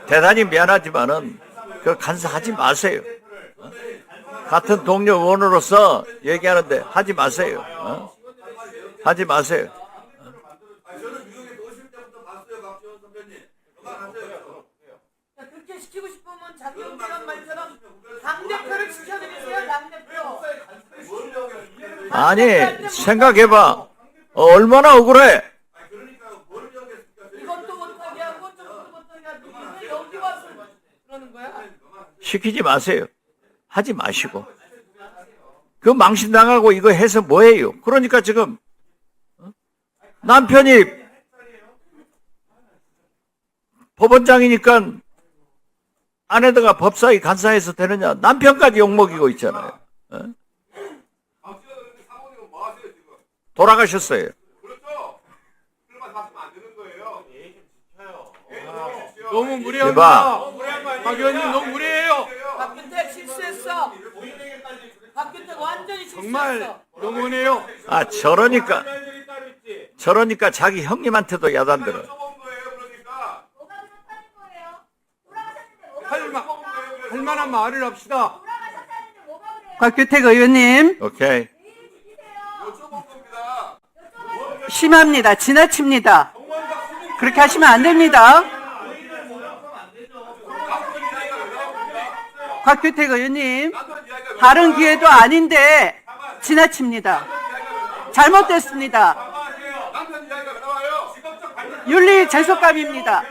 대단히 미안하지만은 그 간사하지 마세요. 같은 동료 의원으로서 얘기하는데 하지 마세요. 하지 마세요. 그렇게 시키고 싶으면 장경태란 말처럼 당대표를 시켜드리세요. 당대표. 아니 생각해봐. 얼마나 억울해. 이것도 못하게 하고 저것도 못하게 하고 왜 여기 와서 그러는 거야? 시키지 마세요. 하지 마시고. 그 망신당하고 이거 해서 뭐해요? 그러니까 지금 남편이 법원장이니까 아내다가 법사위 간사해서 되느냐? 남편까지 욕먹이고 있잖아요. 돌아가셨어요. 너무 무례합니다. 박 의원님 너무 무례해요. 박균택 실수했어. 박균택 완전히 실수했어. 정말 너무네요. 아 저러니까 자기 형님한테도 야단들어. 할 만한 말을 합시다. 곽규택 의원님, 오케이. 심합니다. 지나칩니다. 그렇게 하시면 안 됩니다. 곽규택 의원님, 다른 기회도 아닌데 지나칩니다. 잘못됐습니다. 윤리 제속감입니다.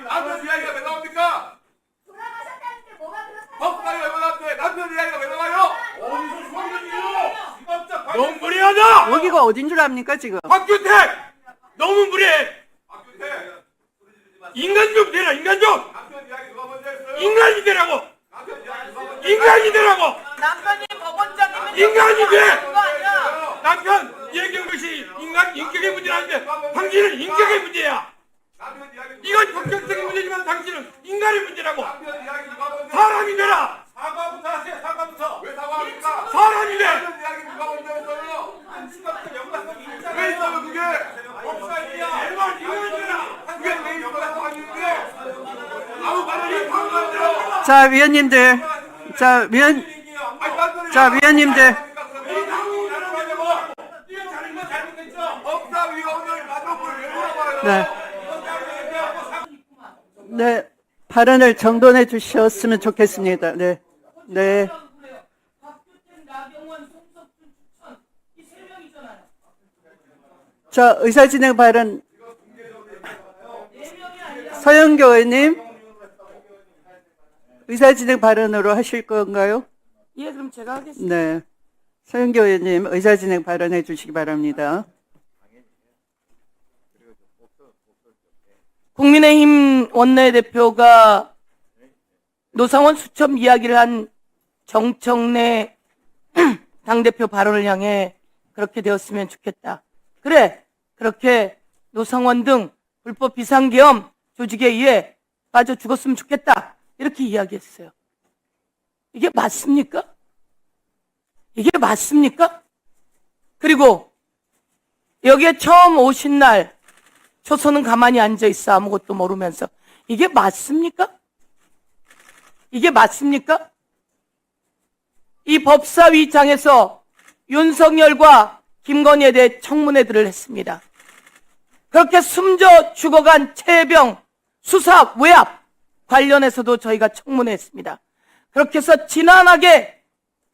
너무 무례하다. 여기가 어딘 줄 압니까 지금? 박규택 너무 무례해. 인간 좀 되라. 인간 좀. 인간이 되라고. 인간이 되라고. 남편이 법원장이면 인간이 돼. 그거 아니야. 남편 얘기한 것이 인간 인격의 문제는 아닌데 당신은 인격의 문제야. 이건 법격적인 문제지만 당신은 인간의 문제라고. 사람이 되라. 사과부터 하세요. 사과부터. 왜 사과합니까? 사람이 돼. 이야기 누가 먼저 했어요? 왜 있어요 그게? 없어요. 이건 되라. 그게 왜 연락도 아닌데? 아무 말을 방금 들어. 자 위원님들, 위원님들, 법사위원을 가족을 왜 물어봐요? 네, 발언을 정돈해 주셨으면 좋겠습니다. 네. 박규택, 나경원, 송석준, 추천 이 세 명이잖아요. 자, 의사진행 발언. 네 명이 아니라 서영교 의원님, 의사진행 발언으로 하실 건가요? 예, 그럼 제가 하겠습니다. 네. 서영교 의원님, 의사진행 발언해 주시기 바랍니다. 국민의힘 원내대표가 노상원 수첩 이야기를 한 정청래 당대표 발언을 향해 그렇게 되었으면 좋겠다. 그래, 그렇게 노상원 등 불법 비상계엄 조직에 의해 빠져 죽었으면 좋겠다. 이렇게 이야기했어요. 이게 맞습니까? 이게 맞습니까? 그리고 여기에 처음 오신 날 초선은 가만히 앉아 있어 아무것도 모르면서 이게 맞습니까? 이게 맞습니까? 이 법사위장에서 윤석열과 김건희에 대해 청문회들을 했습니다. 그렇게 숨져 죽어간 최혜병 수사 외압 관련해서도 저희가 청문회했습니다. 그렇게 해서 지난하게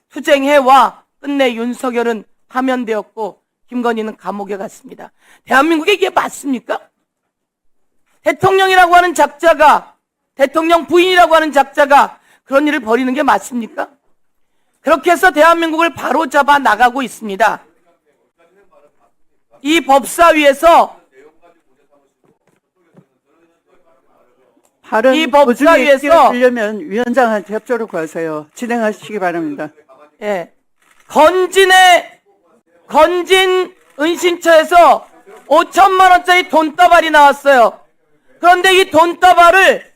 투쟁해와 끝내 윤석열은 파면되었고 김건희는 감옥에 갔습니다. 대한민국에 이게 맞습니까? 대통령이라고 하는 작자가, 대통령 부인이라고 하는 작자가 그런 일을 벌이는 게 맞습니까? 그렇게 해서 대한민국을 바로잡아 나가고 있습니다. 이 법사위에서 발언 이 법사위에서 하려면 위원장한테 협조를 구하세요. 진행하시기 바랍니다. 예, 건진 은신처에서 5천만 원짜리 돈다발이 나왔어요. 그런데 이 돈다발을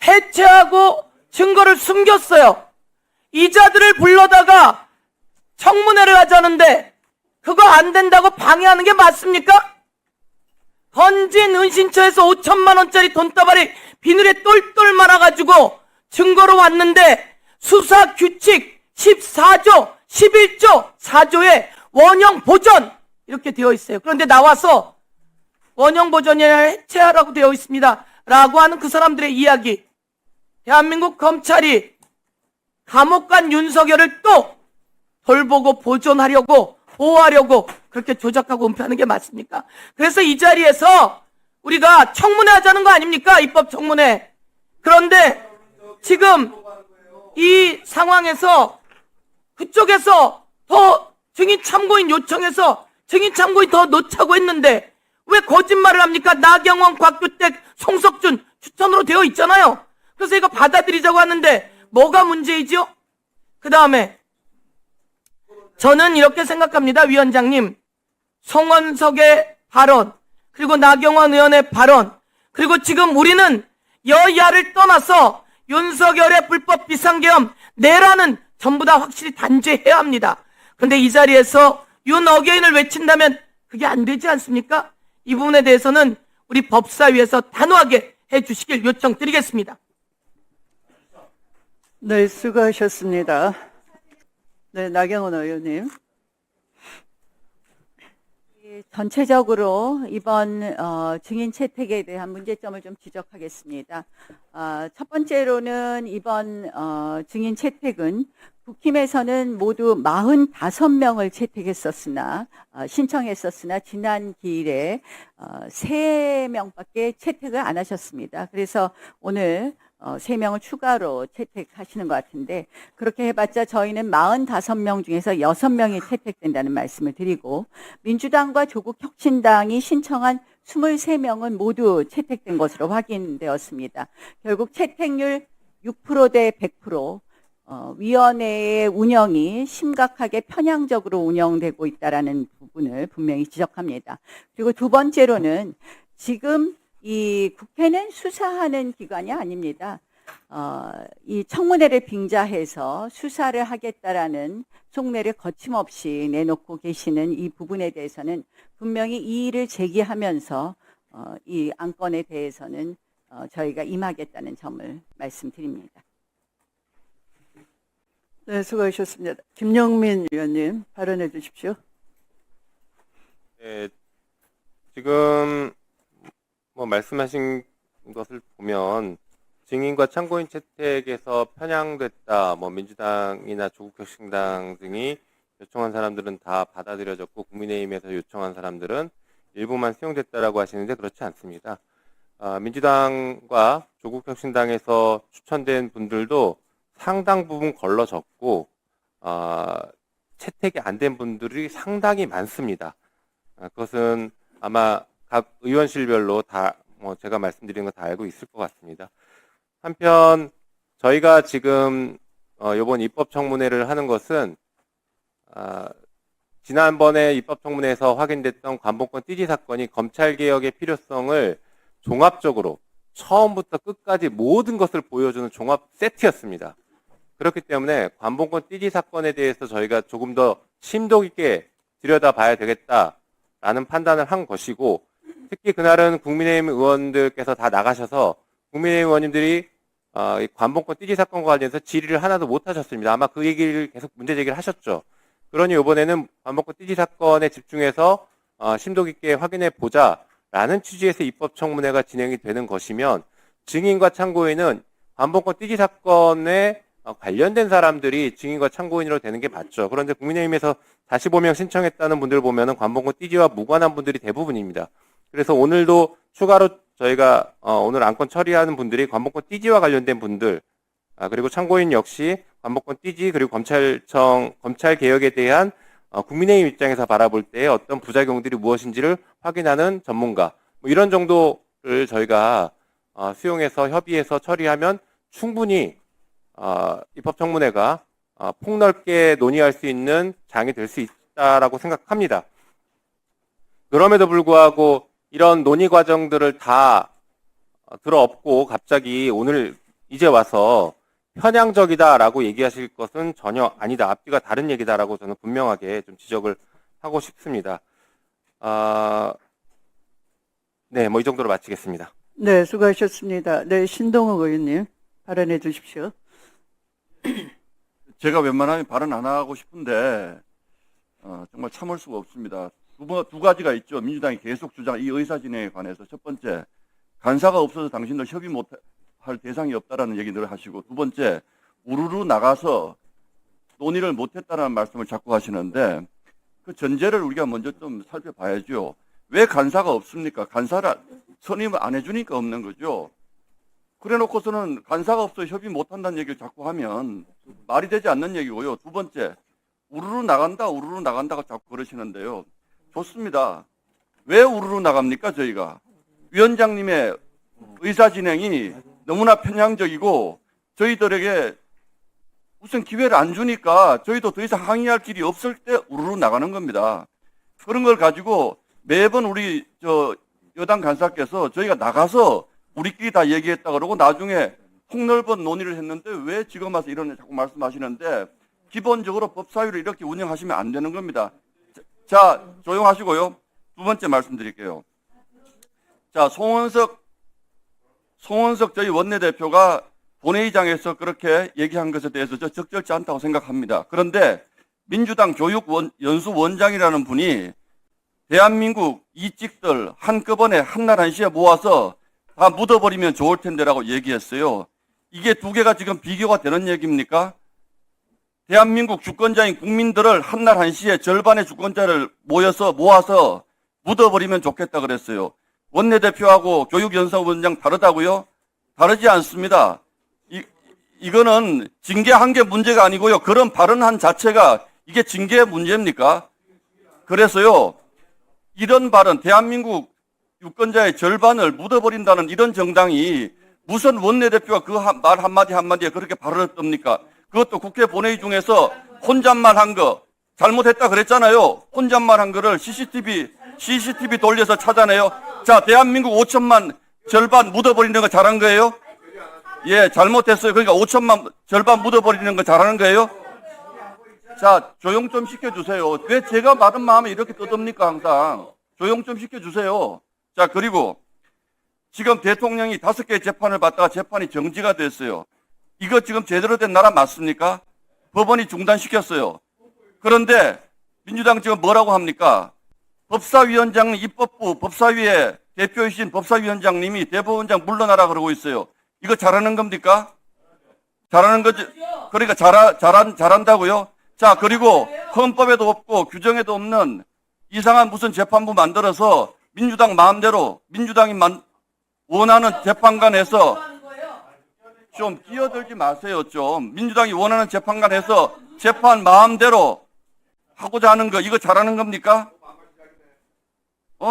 해체하고 증거를 숨겼어요. 이자들을 불러다가 청문회를 하자는데 그거 안 된다고 방해하는 게 맞습니까? 건진 은신처에서 5천만 원짜리 돈다발이 비늘에 똘똘 말아가지고 증거로 왔는데 수사 규칙 14조, 11조, 4조에 원형 보전 이렇게 되어 있어요. 그런데 나와서 원형 보전이라 해체하라고 되어 있습니다. 라고 하는 그 사람들의 이야기. 대한민국 검찰이 감옥 간 윤석열을 또 돌보고 보존하려고 보호하려고 그렇게 조작하고 은폐하는 게 맞습니까? 그래서 이 자리에서 우리가 청문회 하자는 거 아닙니까? 입법 청문회. 그런데 지금 이 상황에서 그쪽에서 더 증인 참고인 요청해서 증인 참고인 더 넣자고 했는데 왜 거짓말을 합니까? 나경원, 곽규택, 송석준 추천으로 되어 있잖아요. 그래서 이거 받아들이자고 하는데 뭐가 문제이죠? 그 다음에 저는 이렇게 생각합니다. 위원장님, 송원석의 발언, 그리고 나경원 의원의 발언, 그리고 지금 우리는 여야를 떠나서 윤석열의 불법 비상계엄 내라는 전부 다 확실히 단죄해야 합니다. 그런데 이 자리에서 윤 어게인을 외친다면 그게 안 되지 않습니까? 이 부분에 대해서는 우리 법사위에서 단호하게 해주시길 요청드리겠습니다. 네, 수고하셨습니다. 네, 나경원 의원님. 전체적으로 이번 증인 채택에 대한 문제점을 좀 지적하겠습니다. 첫 번째로는 이번 증인 채택은 국힘에서는 모두 45명을 채택했었으나 신청했었으나 지난 기일에 3명밖에 채택을 안 하셨습니다. 그래서 오늘 3명을 추가로 채택하시는 것 같은데 그렇게 해봤자 저희는 45명 중에서 6명이 채택된다는 말씀을 드리고 민주당과 조국혁신당이 신청한 23명은 모두 채택된 것으로 확인되었습니다. 결국 채택률 6% 대 100%, 위원회의 운영이 심각하게 편향적으로 운영되고 있다는 부분을 분명히 지적합니다. 그리고 두 번째로는 지금 이 국회는 수사하는 기관이 아닙니다. 이 청문회를 빙자해서 수사를 하겠다라는 속내를 거침없이 내놓고 계시는 이 부분에 대해서는 분명히 이의를 제기하면서 이 안건에 대해서는 저희가 임하겠다는 점을 말씀드립니다. 네, 수고하셨습니다. 김영민 의원님 발언해 주십시오. 네, 지금 말씀하신 것을 보면 증인과 참고인 채택에서 편향됐다, 민주당이나 조국혁신당 등이 요청한 사람들은 다 받아들여졌고 국민의힘에서 요청한 사람들은 일부만 수용됐다라고 하시는데 그렇지 않습니다. 민주당과 조국혁신당에서 추천된 분들도 상당 부분 걸러졌고 채택이 안 된 분들이 상당히 많습니다. 그것은 아마 각 의원실별로 다 제가 말씀드린 거 다 알고 있을 것 같습니다. 한편 저희가 지금 이번 입법청문회를 하는 것은 지난번에 입법청문회에서 확인됐던 관봉권 띠지 사건이 검찰개혁의 필요성을 종합적으로 처음부터 끝까지 모든 것을 보여주는 종합 세트였습니다. 그렇기 때문에 관봉권 띠지 사건에 대해서 저희가 조금 더 심도 깊게 들여다봐야 되겠다라는 판단을 한 것이고 특히 그날은 국민의힘 의원들께서 다 나가셔서 국민의힘 의원님들이 이 관봉권 띠지 사건과 관련해서 질의를 하나도 못 하셨습니다. 아마 그 얘기를 계속 문제 제기를 하셨죠. 그러니 이번에는 관봉권 띠지 사건에 집중해서 심도 깊게 확인해 보자라는 취지에서 입법청문회가 진행이 되는 것이면 증인과 참고인은 관봉권 띠지 사건에 관련된 사람들이 증인과 참고인으로 되는 게 맞죠. 그런데 국민의힘에서 45명 신청했다는 분들 보면은 관봉권 띠지와 무관한 분들이 대부분입니다. 그래서 오늘도 추가로 저희가 오늘 안건 처리하는 분들이 관봉권 띠지와 관련된 분들 그리고 참고인 역시 관봉권 띠지 그리고 검찰 개혁에 대한 국민의힘 입장에서 바라볼 때 어떤 부작용들이 무엇인지를 확인하는 전문가 이런 정도를 저희가 수용해서 협의해서 처리하면 충분히 입법청문회가 폭넓게 논의할 수 있는 장이 될 수 있다라고 생각합니다. 그럼에도 불구하고 이런 논의 과정들을 다 들어엎고 갑자기 오늘 이제 와서 편향적이다라고 얘기하실 것은 전혀 아니다. 앞뒤가 다른 얘기다라고 저는 분명하게 좀 지적을 하고 싶습니다. 네, 뭐 이 정도로 마치겠습니다. 네, 수고하셨습니다. 네, 신동욱 의원님 발언해 주십시오. 제가 웬만하면 발언 안 하고 싶은데 정말 참을 수가 없습니다. 두 가지가 있죠. 민주당이 계속 주장, 이 의사 진행에 관해서. 첫 번째, 간사가 없어서 당신들 협의 못할 대상이 없다라는 얘기를 하시고, 두 번째, 우르르 나가서 논의를 못했다는 말씀을 자꾸 하시는데, 그 전제를 우리가 먼저 좀 살펴봐야죠. 왜 간사가 없습니까? 간사를 선임을 안 해주니까 없는 거죠. 그래 놓고서는 간사가 없어 협의 못한다는 얘기를 자꾸 하면 말이 되지 않는 얘기고요. 두 번째, 우르르 나간다고 자꾸 그러시는데요. 좋습니다. 왜 우르르 나갑니까, 저희가? 위원장님의 의사 진행이 너무나 편향적이고 저희들에게 무슨 기회를 안 주니까 저희도 더 이상 항의할 길이 없을 때 우르르 나가는 겁니다. 그런 걸 가지고 매번 우리 여당 간사께서 저희가 나가서 우리끼리 다 얘기했다 그러고 나중에 폭넓은 논의를 했는데 왜 지금 와서 이런 자꾸 말씀하시는데, 기본적으로 법사위를 이렇게 운영하시면 안 되는 겁니다. 자, 조용하시고요. 두 번째 말씀드릴게요. 자, 송원석 저희 원내대표가 본회의장에서 그렇게 얘기한 것에 대해서 저 적절치 않다고 생각합니다. 그런데 민주당 교육연수원장이라는 분이 대한민국 이직들 한꺼번에 한날 한시에 모아서 다 묻어버리면 좋을 텐데라고 얘기했어요. 이게 두 개가 지금 비교가 되는 얘기입니까? 대한민국 주권자인 국민들을 한날 한시에 절반의 주권자를 모아서 묻어버리면 좋겠다 그랬어요. 원내대표하고 교육연수원장 다르다고요? 다르지 않습니다. 이거는 징계한 게 문제가 아니고요. 그런 발언한 자체가 이게 징계의 문제입니까? 그래서요, 이런 발언, 대한민국 유권자의 절반을 묻어버린다는 이런 정당이 무슨 원내대표가 그 말 한마디에 그렇게 발언을 뜹니까? 그것도 국회 본회의 중에서 혼잣말 한 거 잘못했다 그랬잖아요. 혼잣말 한 거를 CCTV 돌려서 찾아내요. 자, 대한민국 5천만 절반 묻어버리는 거 잘한 거예요? 예, 잘못했어요. 그러니까 5천만 절반 묻어버리는 거 잘하는 거예요? 자, 조용 좀 시켜주세요. 왜 제가 말은 마음에 이렇게 떠듭니까, 항상? 조용 좀 시켜주세요. 자, 그리고 지금 대통령이 5개의 재판을 받다가 재판이 정지가 됐어요. 이거 지금 제대로 된 나라 맞습니까? 법원이 중단시켰어요. 그런데 민주당 지금 뭐라고 합니까? 법사위원장, 입법부 법사위의 대표이신 법사위원장님이 대법원장 물러나라 그러고 있어요. 이거 잘하는 겁니까? 잘하는 거지. 그러니까 잘한다고요? 자, 그리고 헌법에도 없고 규정에도 없는 이상한 무슨 재판부 만들어서 민주당 마음대로 민주당이 원하는 재판관에서 좀 끼어들지 마세요. 좀 민주당이 원하는 재판관에서 재판 마음대로 하고자 하는 거 이거 잘하는 겁니까?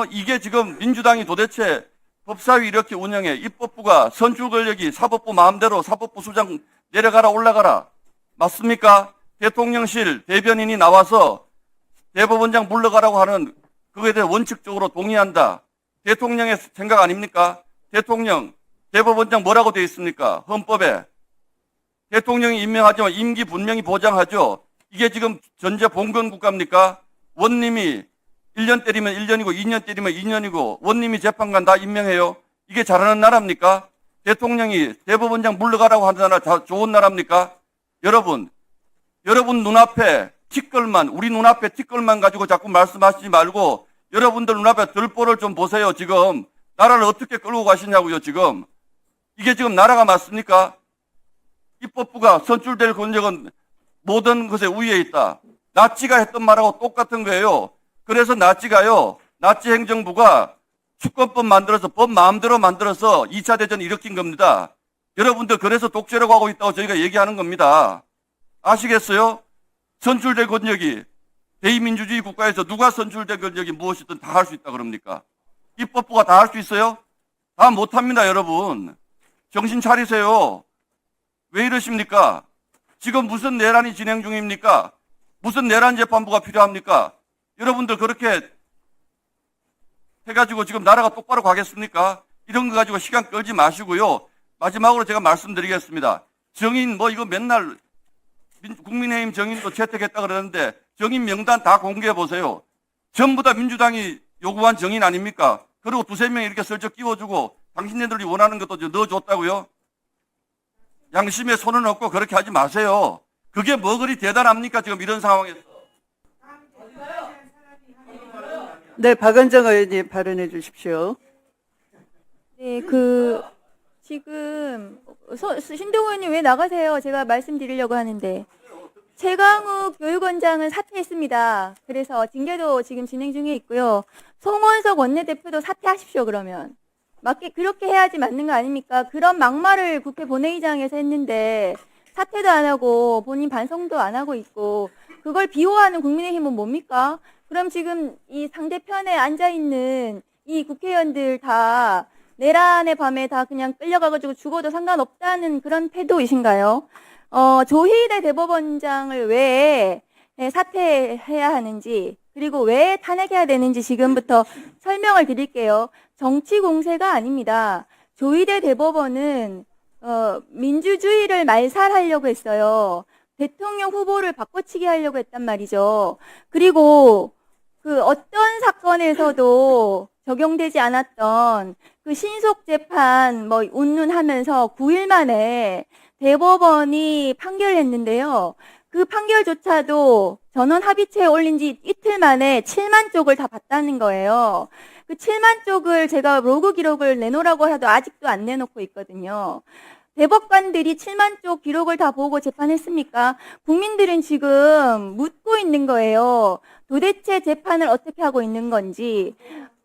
이게 지금 민주당이 도대체 법사위 이렇게 운영해. 입법부가 선출 권력이 사법부 마음대로 사법부 수장 내려가라 올라가라. 맞습니까? 대통령실 대변인이 나와서 대법원장 물러가라고 하는 그거에 대해 원칙적으로 동의한다. 대통령의 생각 아닙니까? 대통령, 대법원장 뭐라고 되어 있습니까? 헌법에. 대통령이 임명하지만 임기 분명히 보장하죠. 이게 지금 전제 봉건 국가입니까? 원님이 1년 때리면 1년이고 2년 때리면 2년이고 원님이 재판관 다 임명해요. 이게 잘하는 나라입니까? 대통령이 대법원장 물러가라고 하는 나라 좋은 나라입니까? 여러분 눈앞에 티끌만, 우리 눈앞에 티끌만 가지고 자꾸 말씀하시지 말고 여러분들 눈앞에 들보를 좀 보세요. 지금 나라를 어떻게 끌고 가시냐고요. 지금 이게 지금 나라가 맞습니까? 입법부가 선출될 권력은 모든 것에 우위에 있다. 나치가 했던 말하고 똑같은 거예요. 그래서 나치 행정부가 주권법 만들어서 법 마음대로 만들어서 2차 대전 일으킨 겁니다. 여러분들 그래서 독재라고 하고 있다고 저희가 얘기하는 겁니다. 아시겠어요? 선출될 권력이 대의민주주의 국가에서 누가 선출될 권력이 무엇이든 다 할 수 있다 그럽니까? 입법부가 다 할 수 있어요? 다 못합니다, 여러분. 정신 차리세요. 왜 이러십니까? 지금 무슨 내란이 진행 중입니까? 무슨 내란 재판부가 필요합니까? 여러분들 그렇게 해가지고 지금 나라가 똑바로 가겠습니까? 이런 거 가지고 시간 끌지 마시고요. 마지막으로 제가 말씀드리겠습니다. 정인 이거 맨날 국민의힘 정인도 채택했다 그러는데 정인 명단 다 공개해 보세요. 전부 다 민주당이 요구한 정인 아닙니까? 그리고 두세 명 이렇게 슬쩍 끼워주고 당신네들이 원하는 것도 좀 넣어줬다고요? 양심에 손은 없고 그렇게 하지 마세요. 그게 뭐 그리 대단합니까? 지금 이런 상황에서. 네, 박은정 의원님 발언해 주십시오. 네, 지금, 신동훈 의원님 왜 나가세요? 제가 말씀드리려고 하는데. 최강욱 교육원장은 사퇴했습니다. 그래서 징계도 지금 진행 중에 있고요. 송원석 원내대표도 사퇴하십시오, 그러면. 그렇게 해야지 맞는 거 아닙니까? 그런 막말을 국회 본회의장에서 했는데, 사퇴도 안 하고, 본인 반성도 안 하고 있고, 그걸 비호하는 국민의힘은 뭡니까? 그럼 지금 이 상대편에 앉아있는 이 국회의원들 다 내란의 밤에 다 그냥 끌려가가지고 죽어도 상관없다는 그런 태도이신가요? 조희대 대법원장을 왜 사퇴해야 하는지, 그리고 왜 탄핵해야 되는지 지금부터 설명을 드릴게요. 정치 공세가 아닙니다. 조희대 대법원은 민주주의를 말살하려고 했어요. 대통령 후보를 바꿔치기 하려고 했단 말이죠. 그리고 그 어떤 사건에서도 적용되지 않았던 그 신속 재판 뭐 운운하면서 9일 만에 대법원이 판결했는데요. 그 판결조차도 전원 합의체에 올린 지 이틀 만에 7만 쪽을 다 봤다는 거예요. 그 7만 쪽을 제가 로그 기록을 내놓으라고 해도 아직도 안 내놓고 있거든요. 대법관들이 7만 쪽 기록을 다 보고 재판했습니까? 국민들은 지금 묻고 있는 거예요. 도대체 재판을 어떻게 하고 있는 건지,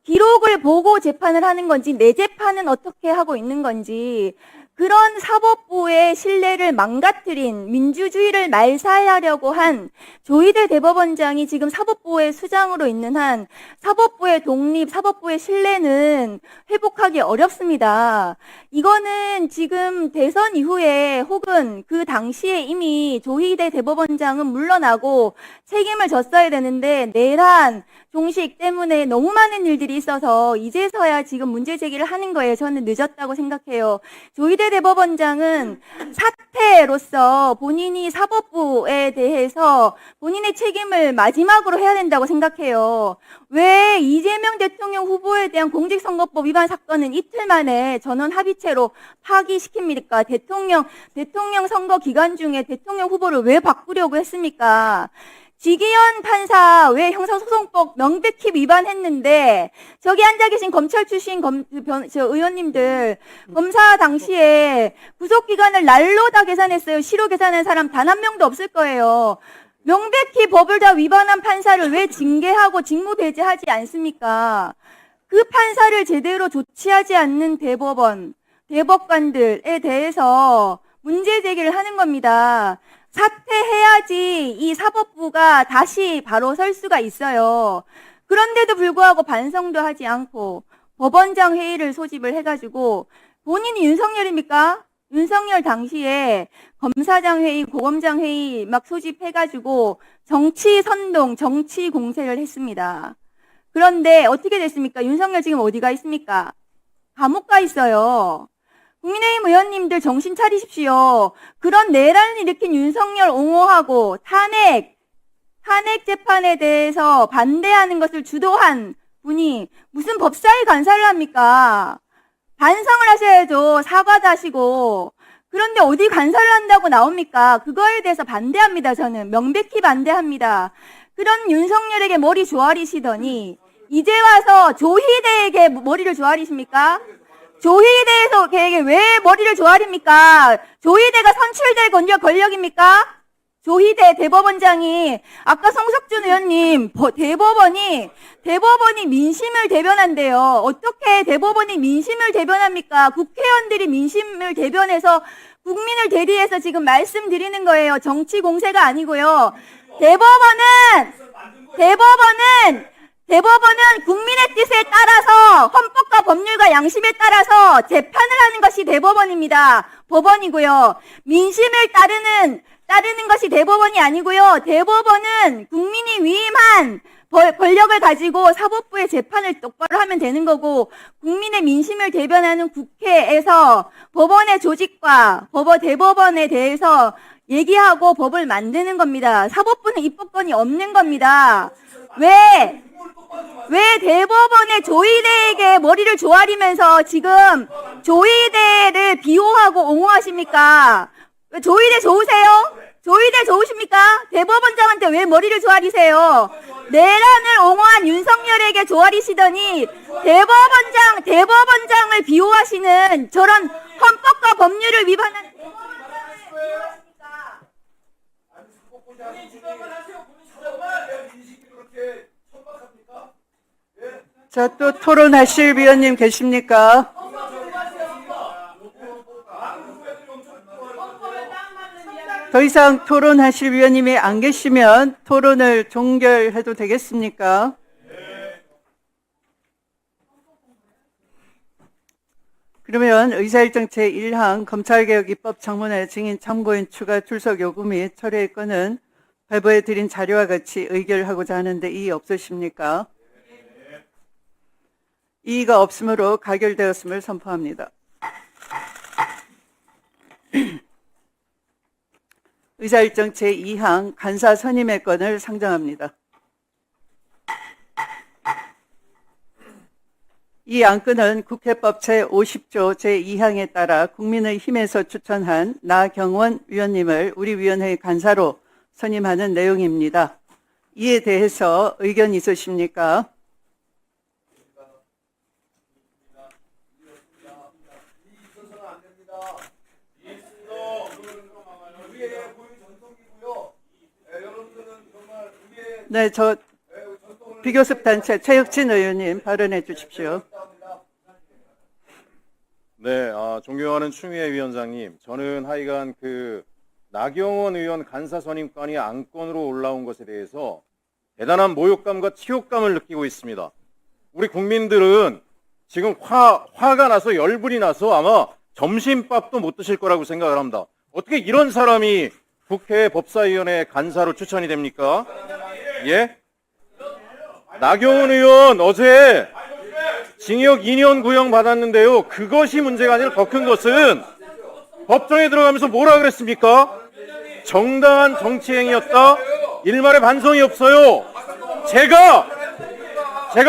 기록을 보고 재판을 하는 건지, 내 재판은 어떻게 하고 있는 건지, 그런 사법부의 신뢰를 망가뜨린, 민주주의를 말살하려고 한 조희대 대법원장이 지금 사법부의 수장으로 있는 한 사법부의 독립, 사법부의 신뢰는 회복하기 어렵습니다. 이거는 지금 대선 이후에 혹은 그 당시에 이미 조희대 대법원장은 물러나고 책임을 졌어야 되는데 내란, 종식 때문에 너무 많은 일들이 있어서 이제서야 지금 문제 제기를 하는 거예요. 저는 늦었다고 생각해요. 조희대 대법원장은 사퇴로서 본인이 사법부에 대해서 본인의 책임을 마지막으로 해야 된다고 생각해요. 왜 이재명 대통령 후보에 대한 공직선거법 위반 사건은 이틀 만에 전원 합의체로 파기시킵니까? 대통령 선거 기간 중에 대통령 후보를 왜 바꾸려고 했습니까? 지기현 판사 왜 형사소송법 명백히 위반했는데 저기 앉아 계신 검찰 출신 의원님들 검사 당시에 구속기간을 날로 다 계산했어요. 시로 계산한 사람 단 한 명도 없을 거예요. 명백히 법을 다 위반한 판사를 왜 징계하고 직무 배제하지 않습니까? 그 판사를 제대로 조치하지 않는 대법관들에 대해서 문제 제기를 하는 겁니다. 사퇴해야지 이 사법부가 다시 바로 설 수가 있어요. 그런데도 불구하고 반성도 하지 않고 법원장 회의를 소집을 해가지고 본인이 윤석열입니까? 윤석열 당시에 검사장 회의, 고검장 회의 막 소집해가지고 정치 선동, 정치 공세를 했습니다. 그런데 어떻게 됐습니까? 윤석열 지금 어디가 있습니까? 감옥 가 있어요. 국민의힘 의원님들 정신 차리십시오. 그런 내란을 일으킨 윤석열 옹호하고 탄핵 재판에 대해서 반대하는 것을 주도한 분이 무슨 법사위 간사를 합니까? 반성을 하셔야죠. 사과도 하시고. 그런데 어디 간사를 한다고 나옵니까? 그거에 대해서 반대합니다. 저는 명백히 반대합니다. 그런 윤석열에게 머리 조아리시더니 이제 와서 조희대에게 머리를 조아리십니까? 조희대에게 왜 머리를 조아립니까? 조희대가 선출될 권력입니까? 조희대 대법원장이 아까 성석준 의원님 대법원이 민심을 대변한대요. 어떻게 대법원이 민심을 대변합니까? 국회의원들이 민심을 대변해서 국민을 대리해서 지금 말씀드리는 거예요. 정치 공세가 아니고요. 대법원은 국민의 뜻에 따라서 헌법과 법률과 양심에 따라서 재판을 하는 것이 대법원입니다. 법원이고요. 민심을 따르는 것이 대법원이 아니고요. 대법원은 국민이 위임한 권력을 가지고 사법부의 재판을 똑바로 하면 되는 거고 국민의 민심을 대변하는 국회에서 법원의 조직과 대법원에 대해서 얘기하고 법을 만드는 겁니다. 사법부는 입법권이 없는 겁니다. 왜 대법원의 조희대에게 머리를 조아리면서 지금 조희대를 비호하고 옹호하십니까? 왜 조희대 좋으세요? 조희대 좋으십니까? 대법원장한테 왜 머리를 조아리세요? 내란을 옹호한 윤석열에게 조아리시더니 대법원장을 비호하시는 저런 헌법과 법률을 위반한 자, 또 토론하실 위원님 계십니까? 더 이상 토론하실 위원님이 안 계시면 토론을 종결해도 되겠습니까? 그러면 의사일정 제1항 검찰개혁 입법 청문회 증인 참고인 추가 출석 요구 및 철회의 건은 발부해 드린 자료와 같이 의결하고자 하는데 이의 없으십니까? 이의가 없으므로 가결되었음을 선포합니다. 의사일정 제2항 간사 선임의 건을 상정합니다. 이 안건은 국회법 제50조 제2항에 따라 국민의힘에서 추천한 나경원 위원님을 우리 위원회의 간사로 선임하는 내용입니다. 이에 대해서 의견 있으십니까? 네, 비교섭 단체 최혁진 의원님 발언해 주십시오. 네, 존경하는 추미애 위원장님, 저는 하여간 나경원 의원 간사 선임권이 안건으로 올라온 것에 대해서 대단한 모욕감과 치욕감을 느끼고 있습니다. 우리 국민들은 지금 화가 나서 열불이 나서 아마 점심밥도 못 드실 거라고 생각을 합니다. 어떻게 이런 사람이 국회 법사위원회 간사로 추천이 됩니까? 예? 나경원 의원 어제 징역 2년 구형 받았는데요. 그것이 문제가 아니라 더 큰 것은 법정에 들어가면서 뭐라 그랬습니까? 정당한 정치행위였다. 일말의 반성이 없어요. 제가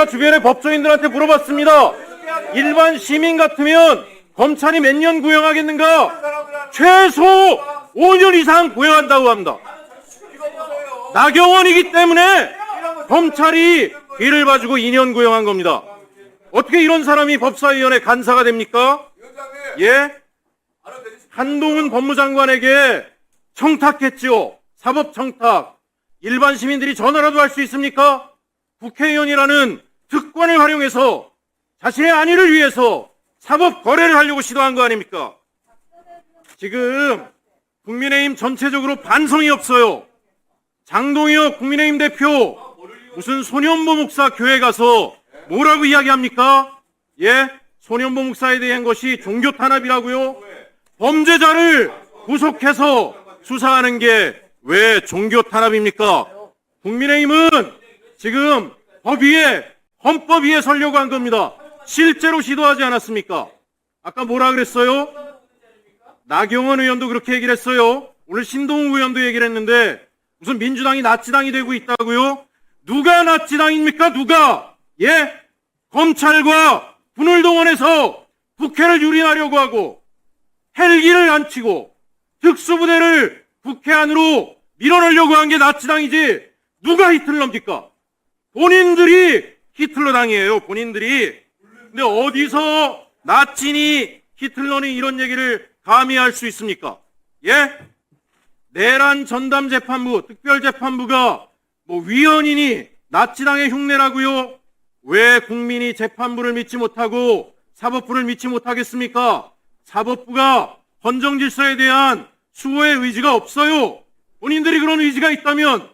주변의 법조인들한테 물어봤습니다. 일반 시민 같으면 검찰이 몇 년 구형하겠는가? 최소 5년 이상 구형한다고 합니다. 나경원이기 때문에 검찰이 뒤를 봐주고 2년 구형한 겁니다. 어떻게 이런 사람이 법사위원회 간사가 됩니까? 예? 한동훈 법무장관에게 청탁했지요. 사법 청탁. 일반 시민들이 전화라도 할 수 있습니까? 국회의원이라는 특권을 활용해서 자신의 안위를 위해서 사법 거래를 하려고 시도한 거 아닙니까? 지금 국민의힘 전체적으로 반성이 없어요. 장동혁 국민의힘 대표 무슨 소년보 목사 교회 가서 뭐라고 이야기합니까? 예? 소년보 목사에 대한 것이 종교 탄압이라고요? 범죄자를 구속해서 수사하는 게 왜 종교 탄압입니까? 국민의힘은 지금 헌법 위에 서려고 한 겁니다. 실제로 시도하지 않았습니까? 아까 뭐라 그랬어요? 나경원 의원도 그렇게 얘기를 했어요. 오늘 신동욱 의원도 얘기를 했는데 무슨 민주당이 나치당이 되고 있다고요? 누가 나치당입니까? 누가? 예? 검찰과 군을 동원해서 국회를 유린하려고 하고 헬기를 안치고 특수부대를 국회 안으로 밀어넣으려고 한 게 나치당이지 누가 히틀러입니까? 본인들이 히틀러당이에요. 본인들이. 근데 어디서 나치니 히틀러니 이런 얘기를 감히 할 수 있습니까? 예? 내란 전담재판부, 특별재판부가 위헌이니 나치당의 흉내라고요? 왜 국민이 재판부를 믿지 못하고 사법부를 믿지 못하겠습니까? 사법부가 헌정질서에 대한 수호의 의지가 없어요. 본인들이 그런 의지가 있다면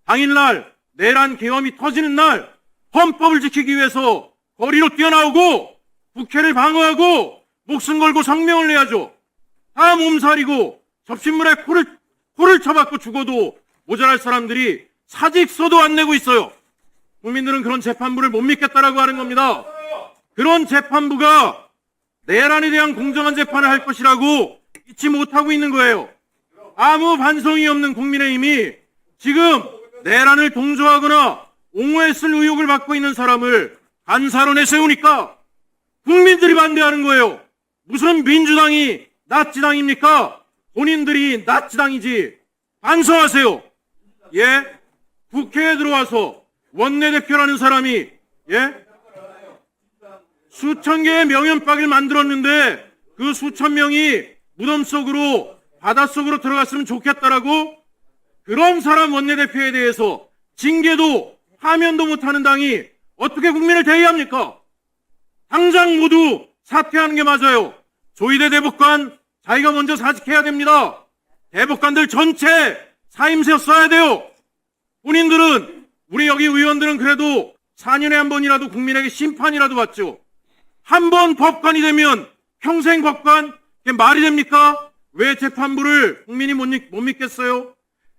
당일날 내란 계엄이 터지는 날 헌법을 지키기 위해서 거리로 뛰어나오고 국회를 방어하고 목숨 걸고 성명을 내야죠. 다 몸살이고 접신물에 코를 쳐박고 죽어도 모자랄 사람들이 사직서도 안 내고 있어요. 국민들은 그런 재판부를 못 믿겠다라고 하는 겁니다. 그런 재판부가 내란에 대한 공정한 재판을 할 것이라고 믿지 못하고 있는 거예요. 아무 반성이 없는 국민의힘이 지금 내란을 동조하거나 옹호했을 의혹을 받고 있는 사람을 간사로 내세우니까 국민들이 반대하는 거예요. 무슨 민주당이 나치당입니까? 본인들이 나치당이지. 반성하세요. 예? 국회에 들어와서 원내대표라는 사람이 수천 개의 명연박을 만들었는데 그 수천 명이 무덤 속으로 바닷속으로 들어갔으면 좋겠다라고 그런 사람 원내대표에 대해서 징계도 하면도 못하는 당이 어떻게 국민을 대의합니까? 당장 모두 사퇴하는 게 맞아요. 조희대 대법관 자기가 먼저 사직해야 됩니다. 대법관들 전체 사임새 써야 돼요. 본인들은 우리 여기 의원들은 그래도 4년에 한 번이라도 국민에게 심판이라도 받죠. 한 번 법관이 되면 평생 법관? 그게 말이 됩니까? 왜 재판부를 국민이 못 믿겠어요?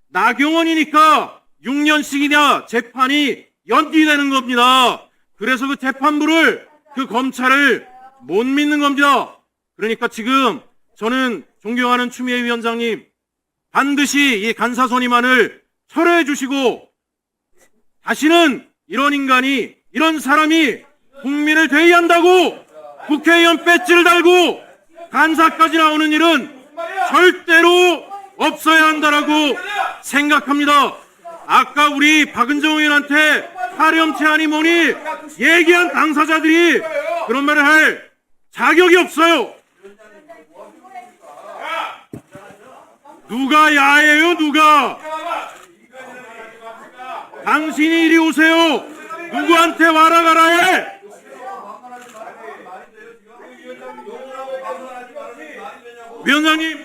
나경원이니까 6년씩이냐 재판이 연기되는 겁니다. 그래서 그 재판부를 그 검찰을 못 믿는 겁니다. 그러니까 지금 저는 존경하는 추미애 위원장님 반드시 이 간사 선임안을 철회해 주시고 다시는 이런 인간이 이런 사람이 국민을 대의한다고 국회의원 배지를 달고 간사까지 나오는 일은 절대로 없어야 한다라고 생각합니다. 아까 우리 박은정 의원한테 파렴치하니 뭐니 얘기한 당사자들이 그런 말을 할 자격이 없어요. 누가 야예요? 누가? 당신이 이리 오세요. 누구한테 와라 가라 해? 위원장님,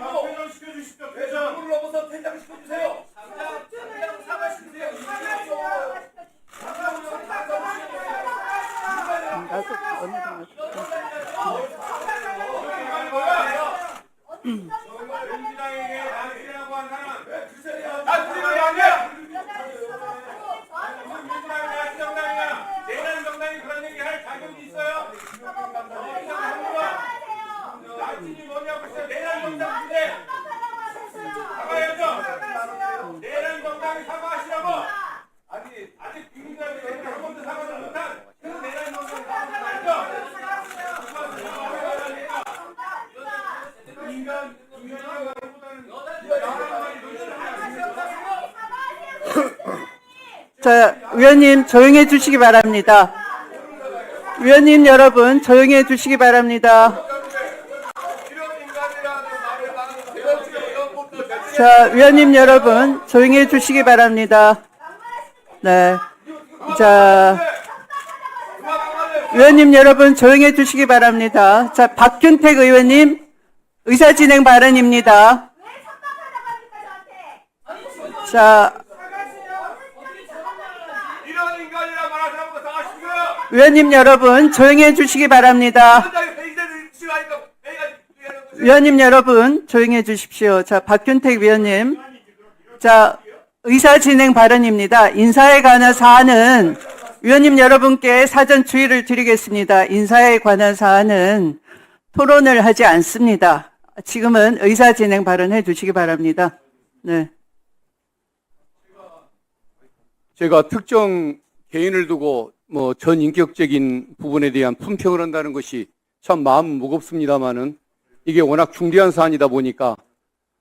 자, 위원님 조용해 주시기 바랍니다. 위원님 여러분 조용해 주시기 바랍니다. 자, 위원님 여러분 조용해 주시기 바랍니다. 네. 자, 위원님 여러분 조용해 주시기 바랍니다. 자, 박균택 의원님 의사진행 발언입니다. 자, 위원님 여러분 조용해 주시기 바랍니다. 위원님 여러분 조용해 주십시오. 자, 박균택 위원님. 자, 의사진행 발언입니다. 인사에 관한 사안은 위원님 여러분께 사전 주의를 드리겠습니다. 인사에 관한 사안은 토론을 하지 않습니다. 지금은 의사진행 발언해 주시기 바랍니다. 네. 제가 특정 개인을 두고 전인격적인 부분에 대한 품평을 한다는 것이 참 마음 무겁습니다만은 이게 워낙 중대한 사안이다 보니까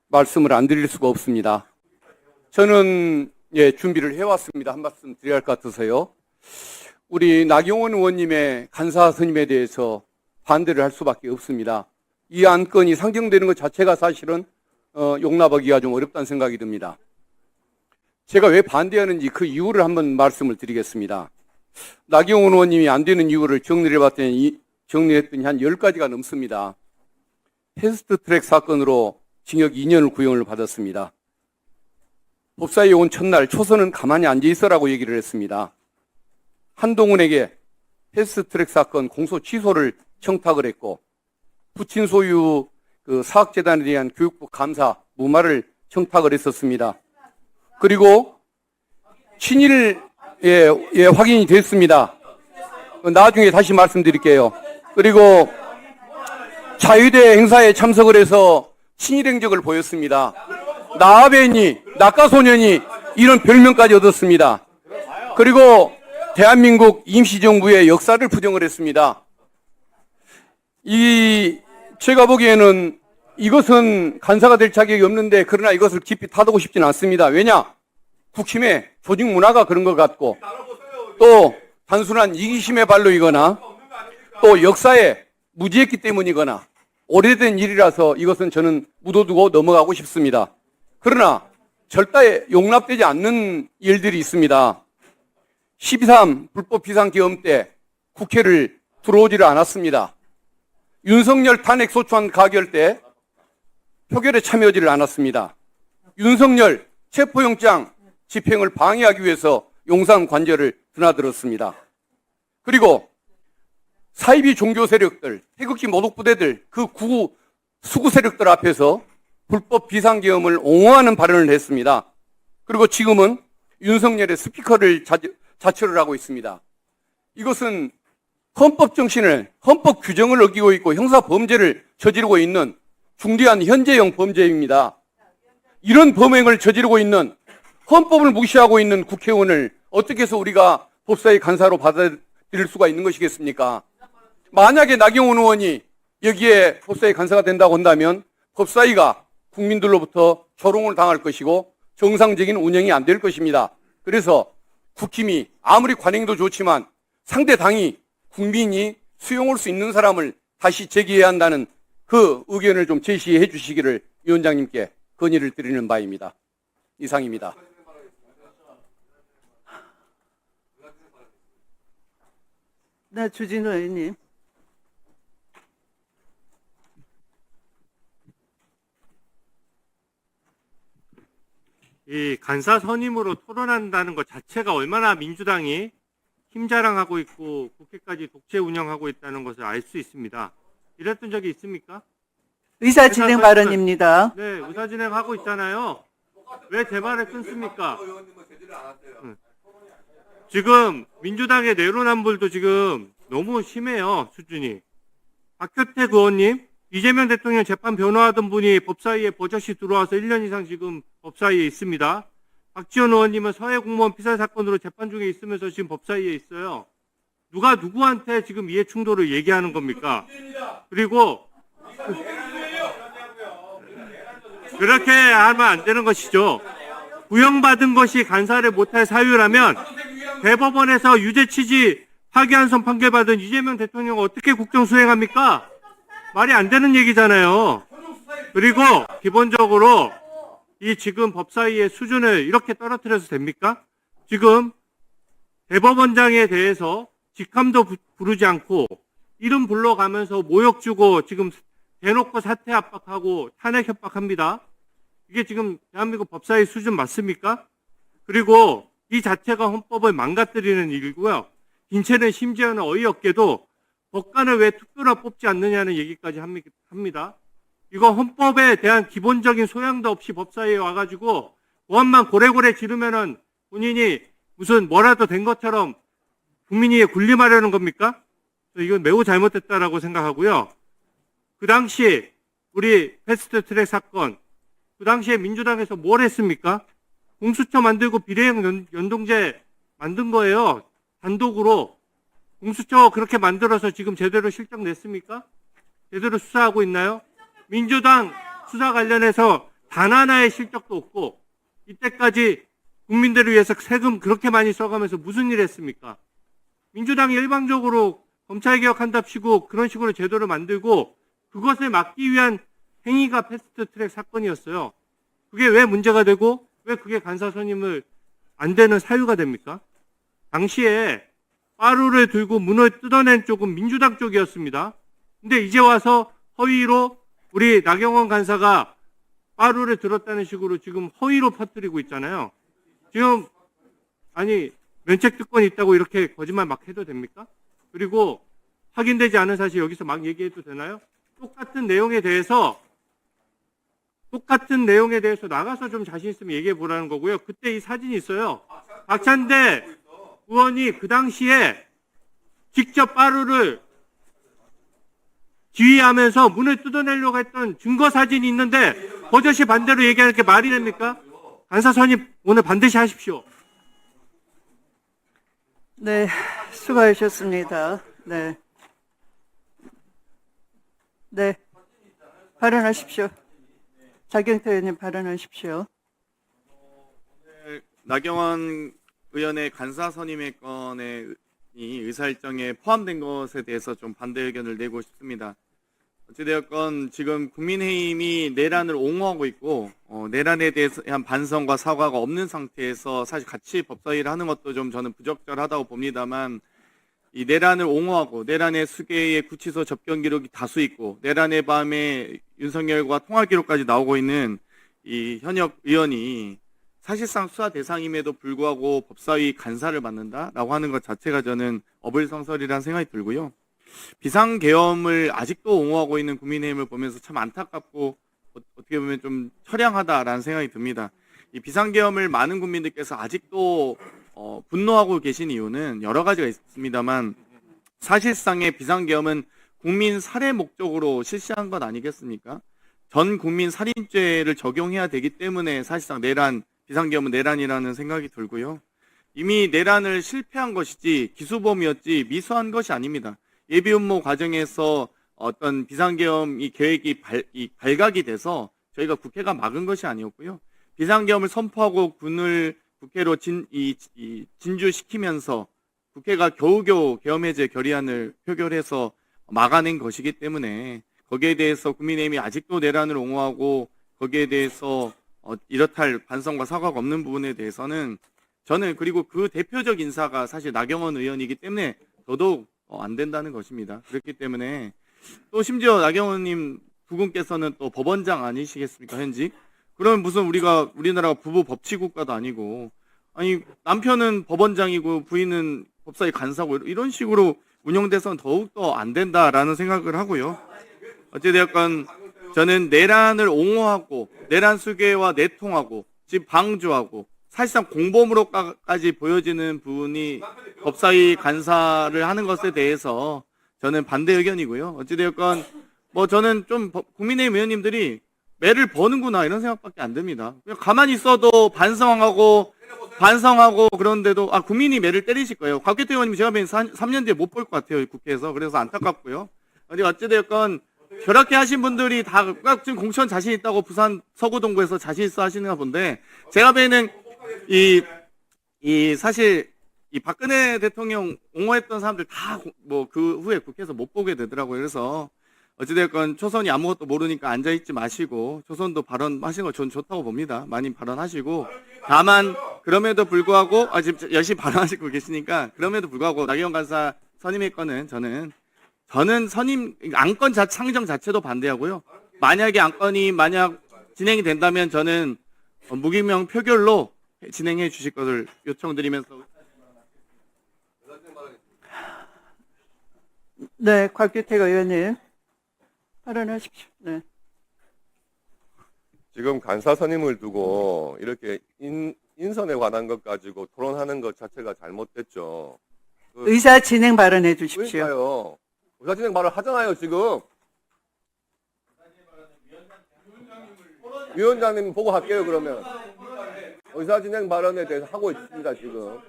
말씀을 안 드릴 수가 없습니다. 저는 준비를 해왔습니다. 한 말씀 드려야 할 것 같아서요. 우리 나경원 의원님의 간사 선임에 대해서 반대를 할 수밖에 없습니다. 이 안건이 상정되는 것 자체가 사실은 용납하기가 좀 어렵다는 생각이 듭니다. 제가 왜 반대하는지 그 이유를 한번 말씀을 드리겠습니다. 나경원 의원님이 안 되는 이유를 정리를 해봤더니 한 10가지가 넘습니다. 패스트트랙 사건으로 징역 2년을 구형을 받았습니다. 법사위에 온 첫날 초선은 가만히 앉아있어라고 얘기를 했습니다. 한동훈에게 패스트트랙 사건 공소 취소를 청탁을 했고 부친 소유 그 사학재단에 대한 교육부 감사 무마를 청탁을 했었습니다. 그리고 친일에 확인이 됐습니다. 나중에 다시 말씀드릴게요. 그리고 자유대 행사에 참석을 해서 친일 행적을 보였습니다. 나아베니, 낙가소년이 이런 별명까지 얻었습니다. 그리고 대한민국 임시정부의 역사를 부정을 했습니다. 제가 보기에는 이것은 간사가 될 자격이 없는데, 그러나 이것을 깊이 타두고 싶지는 않습니다. 왜냐? 국힘의 조직 문화가 그런 것 같고, 또 단순한 이기심의 발로이거나, 또 역사에 무지했기 때문이거나, 오래된 일이라서 이것은 저는 묻어두고 넘어가고 싶습니다. 그러나 절대 용납되지 않는 일들이 있습니다. 12.3 불법 비상계엄 때 국회를 들어오지를 않았습니다. 윤석열 탄핵소추안 가결 때 표결에 참여하지를 않았습니다. 윤석열 체포영장 집행을 방해하기 위해서 용산 관저를 드나들었습니다. 그리고 사이비 종교 세력들, 태극기 모독부대들, 그 수구 세력들 앞에서 불법 비상계엄을 옹호하는 발언을 했습니다. 그리고 지금은 윤석열의 스피커를 자처를 하고 있습니다. 이것은 헌법 정신을, 헌법 규정을 어기고 있고 형사 범죄를 저지르고 있는 중대한 현재형 범죄입니다. 이런 범행을 저지르고 있는, 헌법을 무시하고 있는 국회의원을 어떻게 해서 우리가 법사위 간사로 받아들일 수가 있는 것이겠습니까? 만약에 나경원 의원이 여기에 법사위 간사가 된다고 한다면 법사위가 국민들로부터 조롱을 당할 것이고 정상적인 운영이 안 될 것입니다. 그래서 국힘이 아무리 관행도 좋지만 상대 당이 국민이 수용할 수 있는 사람을 다시 제기해야 한다는 그 의견을 좀 제시해 주시기를 위원장님께 건의를 드리는 바입니다. 이상입니다. 네, 주진우 의원님. 이 간사 선임으로 토론한다는 것 자체가 얼마나 민주당이 힘자랑하고 있고 국회까지 독재 운영하고 있다는 것을 알 수 있습니다. 이랬던 적이 있습니까? 의사 진행 발언입니다. 네, 의사 진행하고 있잖아요. 왜 제 말을 끊습니까? 지금 민주당의 내로남불도 지금 너무 심해요, 수준이. 박효택 의원님, 이재명 대통령 재판 변호하던 분이 법사위에 버젓이 들어와서 1년 이상 지금 법사위에 있습니다. 박지원 의원님은 서해 공무원 피살 사건으로 재판 중에 있으면서 지금 법사위에 있어요. 누가 누구한테 지금 이해 충돌을 얘기하는 겁니까? 그리고 그렇게 하면 안 되는 것이죠. 구형받은 것이 간사를 못할 사유라면 대법원에서 유죄 취지 파기환송 판결받은 이재명 대통령은 어떻게 국정 수행합니까? 말이 안 되는 얘기잖아요. 그리고 기본적으로 이 지금 법사위의 수준을 이렇게 떨어뜨려서 됩니까? 지금 대법원장에 대해서 직함도 부르지 않고 이름 불러가면서 모욕 주고 지금 대놓고 사퇴 압박하고 탄핵 협박합니다. 이게 지금 대한민국 법사위 수준 맞습니까? 그리고 이 자체가 헌법을 망가뜨리는 일이고요. 인체는 심지어는 어이없게도 법관을 왜 투표나 뽑지 않느냐는 얘기까지 합니다. 이거 헌법에 대한 기본적인 소양도 없이 법사위에 와가지고 보안만 고래고래 지르면은 본인이 무슨 뭐라도 된 것처럼 국민위에 군림하려는 겁니까? 이건 매우 잘못됐다라고 생각하고요. 그 당시 우리 패스트트랙 사건, 그 당시에 민주당에서 뭘 했습니까? 공수처 만들고 비례형 연동제 만든 거예요. 단독으로. 공수처 그렇게 만들어서 지금 제대로 실적 냈습니까? 제대로 수사하고 있나요? 민주당 수사 관련해서 단 하나의 실적도 없고 이때까지 국민들을 위해서 세금 그렇게 많이 써가면서 무슨 일 했습니까? 민주당이 일방적으로 검찰개혁한답시고 그런 식으로 제도를 만들고 그것을 막기 위한 행위가 패스트트랙 사건이었어요. 그게 왜 문제가 되고 왜 그게 간사 선임을 안 되는 사유가 됩니까? 당시에 빠루를 들고 문을 뜯어낸 쪽은 민주당 쪽이었습니다. 근데 이제 와서 허위로 우리 나경원 간사가 빠루를 들었다는 식으로 지금 허위로 퍼뜨리고 있잖아요. 지금 아니 면책특권이 있다고 이렇게 거짓말 막 해도 됩니까? 그리고 확인되지 않은 사실 여기서 막 얘기해도 되나요? 똑같은 내용에 대해서 나가서 좀 자신 있으면 얘기해 보라는 거고요. 그때 이 사진이 있어요. 박찬대 의원이 그 당시에 직접 빠루를 지휘하면서 문을 뜯어내려고 했던 증거 사진이 있는데 버젓이 반대로 얘기하는 게 말이 됩니까? 간사 선임 오늘 반드시 하십시오. 네, 수고하셨습니다. 네. 네. 발언하십시오. 장경태 의원님 발언하십시오. 나경원 의원의 간사 선임의 건에 이 의사일정에 포함된 것에 대해서 좀 반대 의견을 내고 싶습니다. 어찌되었건 지금 국민의힘이 내란을 옹호하고 있고 내란에 대한 반성과 사과가 없는 상태에서 사실 같이 법사위를 하는 것도 좀 저는 부적절하다고 봅니다만 이 내란을 옹호하고 내란의 수개의 구치소 접견 기록이 다수 있고 내란의 밤에 윤석열과 통화 기록까지 나오고 있는 이 현역 의원이 사실상 수사 대상임에도 불구하고 법사위 간사를 맡는다라고 하는 것 자체가 저는 어불성설이라는 생각이 들고요. 비상계엄을 아직도 옹호하고 있는 국민의힘을 보면서 참 안타깝고 어떻게 보면 좀 처량하다라는 생각이 듭니다. 이 비상계엄을 많은 국민들께서 아직도 분노하고 계신 이유는 여러 가지가 있습니다만 사실상의 비상계엄은 국민 살해 목적으로 실시한 것 아니겠습니까? 전 국민 살인죄를 적용해야 되기 때문에 사실상 비상계엄은 내란이라는 생각이 들고요. 이미 내란을 실패한 것이지 기수범이었지 미수한 것이 아닙니다. 예비음모 과정에서 어떤 비상계엄 이 계획이 발각이 돼서 저희가 국회가 막은 것이 아니었고요. 비상계엄을 선포하고 군을 국회로 진주시키면서 국회가 겨우겨우 계엄해제 결의안을 표결해서 막아낸 것이기 때문에 거기에 대해서 국민의힘이 아직도 내란을 옹호하고 거기에 대해서 이렇다 할 반성과 사과가 없는 부분에 대해서는 저는 그리고 그 대표적 인사가 사실 나경원 의원이기 때문에 더더욱 안 된다는 것입니다. 그렇기 때문에 또 심지어 나경원님 두 분께서는 또 법원장 아니시겠습니까, 현직? 그러면 무슨 우리나라가 부부 법치국가도 아니고 아니 남편은 법원장이고 부인은 법사위 간사고 이런 식으로 운영돼서는 더욱더 안 된다라는 생각을 하고요. 어찌되었건 저는 내란을 옹호하고 내란 수괴와 내통하고 지금 방조하고 사실상 공범으로까지 보여지는 부분이 법사위 간사를 하는 것에 대해서 저는 반대 의견이고요. 어찌되었건 저는 좀 국민의힘 의원님들이 매를 버는구나 이런 생각밖에 안 듭니다. 그냥 가만히 있어도 반성하고 그런데도 국민이 매를 때리실 거예요. 곽규태 의원님 제가 보기엔 3년 뒤에 못 볼 것 같아요. 국회에서. 그래서 안타깝고요. 근데 어찌되었건 저렇게 하신 분들이 다 지금 공천 자신 있다고 부산 서구동구에서 자신 있어 하시는가 본데 제가 보기에는 사실 이 박근혜 대통령 옹호했던 사람들 다 그 후에 국회에서 못 보게 되더라고요. 그래서 어찌됐건 초선이 아무것도 모르니까 앉아있지 마시고 초선도 발언하시는 거 저는 좋다고 봅니다. 많이 발언하시고 다만 그럼에도 불구하고 지금 열심히 발언하시고 계시니까 그럼에도 불구하고 나경원 간사 선임의 건은 저는 선임 안건 창정 자체도 반대하고요. 만약에 안건이 진행이 된다면 저는 무기명 표결로 진행해 주실 것을 요청드리면서 네, 곽규택 의원님 발언하십시오. 네. 지금 간사 선임을 두고 이렇게 인선에 관한 것 가지고 토론하는 것 자체가 잘못됐죠. 의사 진행 발언해 주십시오. 그러니까요. 의사 진행 발언 하잖아요, 지금. 위원장님 보고 할게요, 그러면. 의사 진행 발언에 대해서 하고 있습니다, 지금.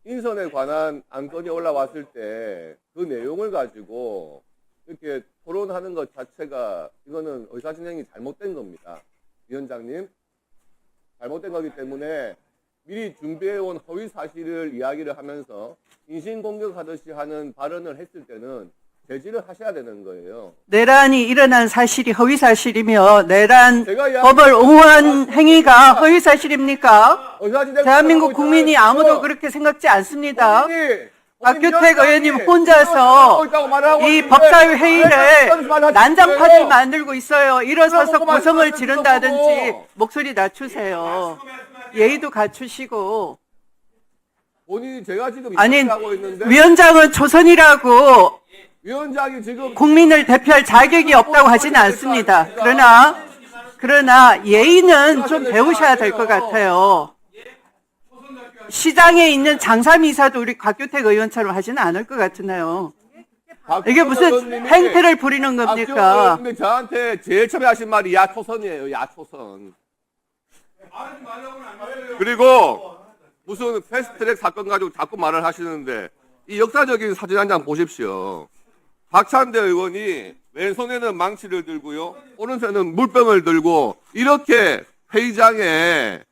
인선에 관한 안건이 올라왔을 때 그 내용을 가지고 이렇게 토론하는 것 자체가 이거는 의사 진행이 잘못된 겁니다. 위원장님. 잘못된 거기 때문에 미리 준비해온 허위 사실을 이야기를 하면서 인신공격하듯이 하는 발언을 했을 때는 제지를 하셔야 되는 거예요. 내란이 일어난 사실이 허위 사실이며 내란 제가 법을 옹호한 행위가 허위 사실입니까? 의사진행 대한민국 국민이 있잖아요, 아무도 지금. 그렇게 생각지 않습니다. 본인이 박규택 의원님 위원장이 혼자서 있다고 말하고 이 있는데 법사위 왜 회의를 말하시는 난장판을 거예요? 만들고 있어요. 일어서서 그러고 고성을 말씀하시는 지른다든지 거고. 목소리 낮추세요. 예의도 갖추시고. 본인이 제가 지금 아니, 이야기하고 있는데 위원장은 초선이라고 위원장이 지금 국민을 대표할 자격이 없다고 하지는 않습니다. 그러나 예의는 좀 배우셔야 될 것 같아요. 시장에 있는 장사미사도 우리 곽규택 의원처럼 하지는 않을 것 같으네요. 이게 무슨 행태를 부리는 겁니까? 근데 저한테 제일 처음에 하신 말이 야초선이에요. 야초선. 그리고 무슨 패스트트랙 사건 가지고 자꾸 말을 하시는데 이 역사적인 사진 한 장 보십시오. 박찬대 의원이 왼손에는 망치를 들고요, 오른손에는 물병을 들고 이렇게 회의장에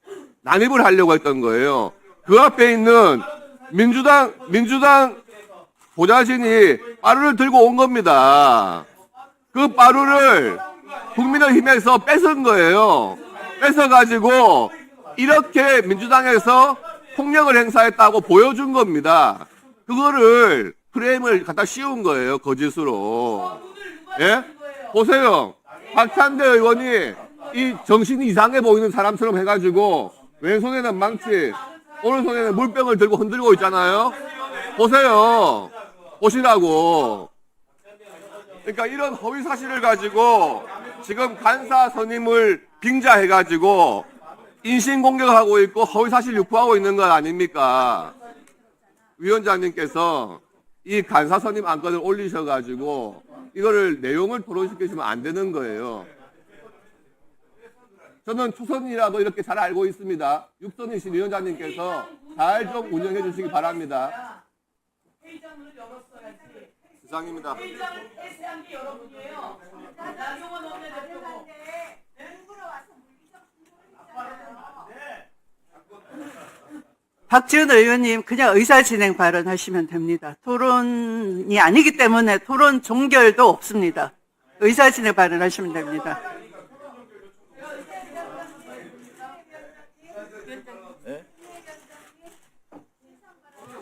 난입을 하려고 했던 거예요. 그 앞에 있는 민주당 보좌진이 빠루를 들고 온 겁니다. 그 빠루를 국민의힘에서 뺏은 거예요. 뺏어가지고 이렇게 민주당에서 폭력을 행사했다고 보여준 겁니다. 그거를 프레임을 갖다 씌운 거예요, 거짓으로. 예? 보세요. 박찬대 의원이 이 정신이 이상해 보이는 사람처럼 해가지고 왼손에는 망치, 오른손에는 물병을 들고 흔들고 있잖아요. 보세요. 보시라고. 그러니까 이런 허위 사실을 가지고 지금 간사 선임을 빙자해가지고 인신공격하고 있고 허위 사실 유포하고 있는 것 아닙니까? 위원장님께서 이 간사 선임 안건을 올리셔가지고 이거를 내용을 토론시키시면 안 되는 거예요. 저는 초선이라도 이렇게 잘 알고 있습니다. 육선이신 위원장님께서 잘 좀 운영해 주시기 바랍니다. 회의장문을 열었어야지. 이상입니다. 회의장을 폐쇄한 게 여러분이에요. 나경원 원내대표고. 박지원 의원님, 그냥 의사진행 발언하시면 됩니다. 토론이 아니기 때문에 토론 종결도 없습니다. 의사진행 발언하시면 됩니다.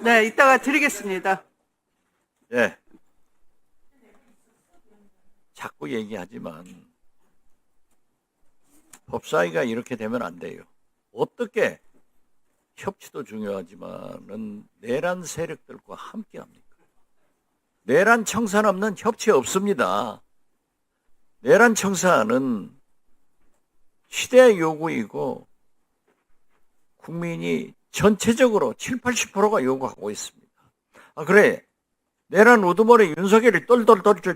네, 이따가 드리겠습니다. 예. 자꾸 얘기하지만 법사위가 이렇게 되면 안 돼요. 어떻게 협치도 중요하지만은 내란 세력들과 함께 합니까? 내란 청산 없는 협치 없습니다. 내란 청산은 시대의 요구이고 국민이 전체적으로 70, 80%가 요구하고 있습니다. 아, 그래. 내란 우두머리 윤석열이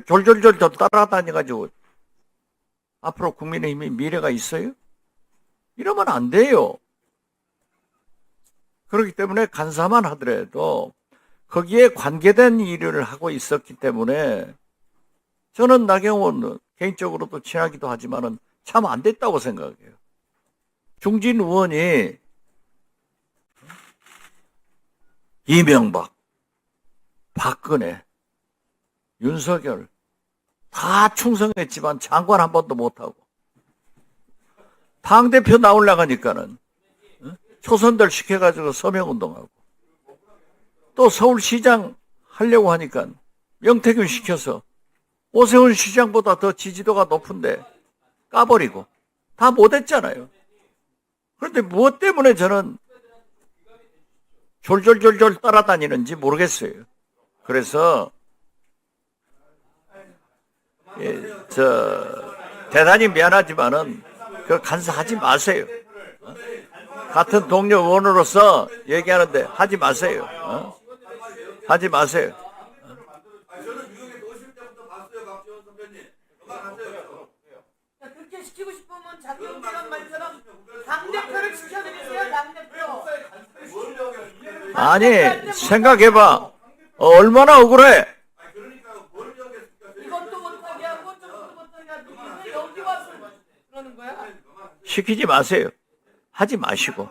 졸졸졸 따라다녀가지고 앞으로 국민의힘이 미래가 있어요? 이러면 안 돼요. 그렇기 때문에 간사만 하더라도 거기에 관계된 일을 하고 있었기 때문에 저는 나경원 개인적으로도 친하기도 하지만은 참 안 됐다고 생각해요. 중진 의원이 이명박, 박근혜, 윤석열 다 충성했지만 장관 한 번도 못하고 당대표 나오려고 하니까는 초선들 시켜가지고 서명운동하고 또 서울시장 하려고 하니까 명태균 시켜서 오세훈 시장보다 더 지지도가 높은데 까버리고 다 못했잖아요. 그런데 무엇 때문에 저는 졸졸졸졸 따라다니는지 모르겠어요. 그래서 대단히 미안하지만은 그 간사하지 마세요. 같은 동료 의원으로서 얘기하는데 하지 마세요. 하지 마세요. 그렇게 시키고 싶으면 장경태란 말처럼 당대표를 시켜드리세요. 당대표. 아니 생각해봐. 얼마나 억울해. 이것도 못하게 하고 저것도 못하게 하고 왜 여기 와서 그러는 거야? 시키지 마세요. 하지 마시고.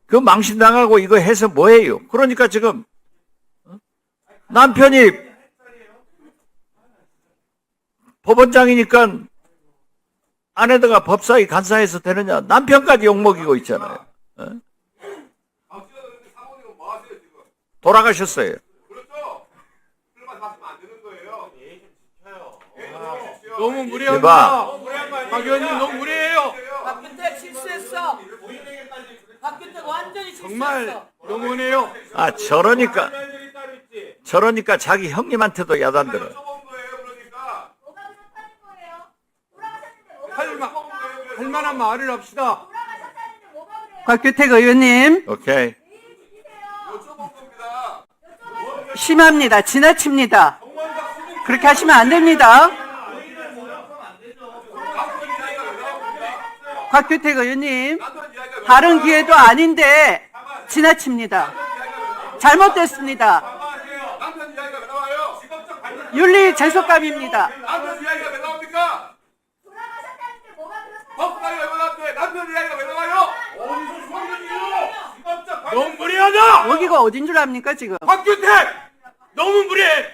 그 망신당하고 이거 해서 뭐해요? 그러니까 지금 남편이 법원장이니까 아내다가 법사위 간사해서 되느냐? 남편까지 욕먹이고 있잖아요. 돌아가셨어요. 너무 무리합니다. 대박. 박 의원님 너무 무리해요. 박균택 실수했어. 박균택 완전히 실수했어. 정말 너무네요. 아, 저러니까 자기 형님한테도 야단들어. 할 만한 말을 합시다. 곽규택 의원님, 오케이. 심합니다. 지나칩니다. 그렇게 하시면 안 됩니다. 곽규택 의원님, 다른 기회도 아닌데 지나칩니다. 잘못됐습니다. 남편 이야기가 왜 나와요? 윤리 제속감입니다. 남편 이야기가 왜 나옵니까? 법사위가 왜 나왔대? 남편 이야기가 왜 나와요? 너무 무리하다! 여기가 어딘 줄 압니까 지금? 박균택! 너무 무리해!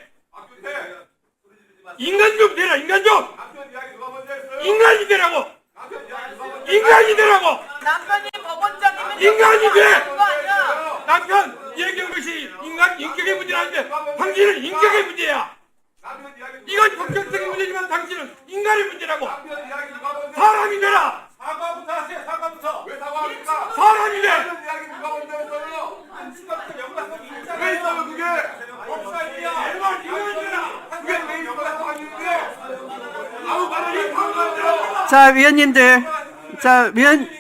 인간 좀 되라, 인간 좀! 남편 이야기 누가 먼저 했어요? 인간이 되라고! 남편 이야기 누가 먼저 인간이 되라고! 남편이 법원장이면 인간이 돼! 그거 아니야. 남편 얘기한 것이 인간 인격의 문제는 아닌데 당신은 인격의 문제야. 남편 이야기 누가 이건 법격적인 문제지만 당신은 인간의 문제라고. 남편 이야기 누가 먼저 사람이 되라. 사과부터 하세요. 사과부터. 왜 사과합니까? 사람이 돼. 남편 이야기 누가 먼저 했어요? 왜 있어요 그게? 법사위야. 제발 이건 되라. 그게 왜 있어요? 아무 말을 못하고 자 위원님들, 위원님들.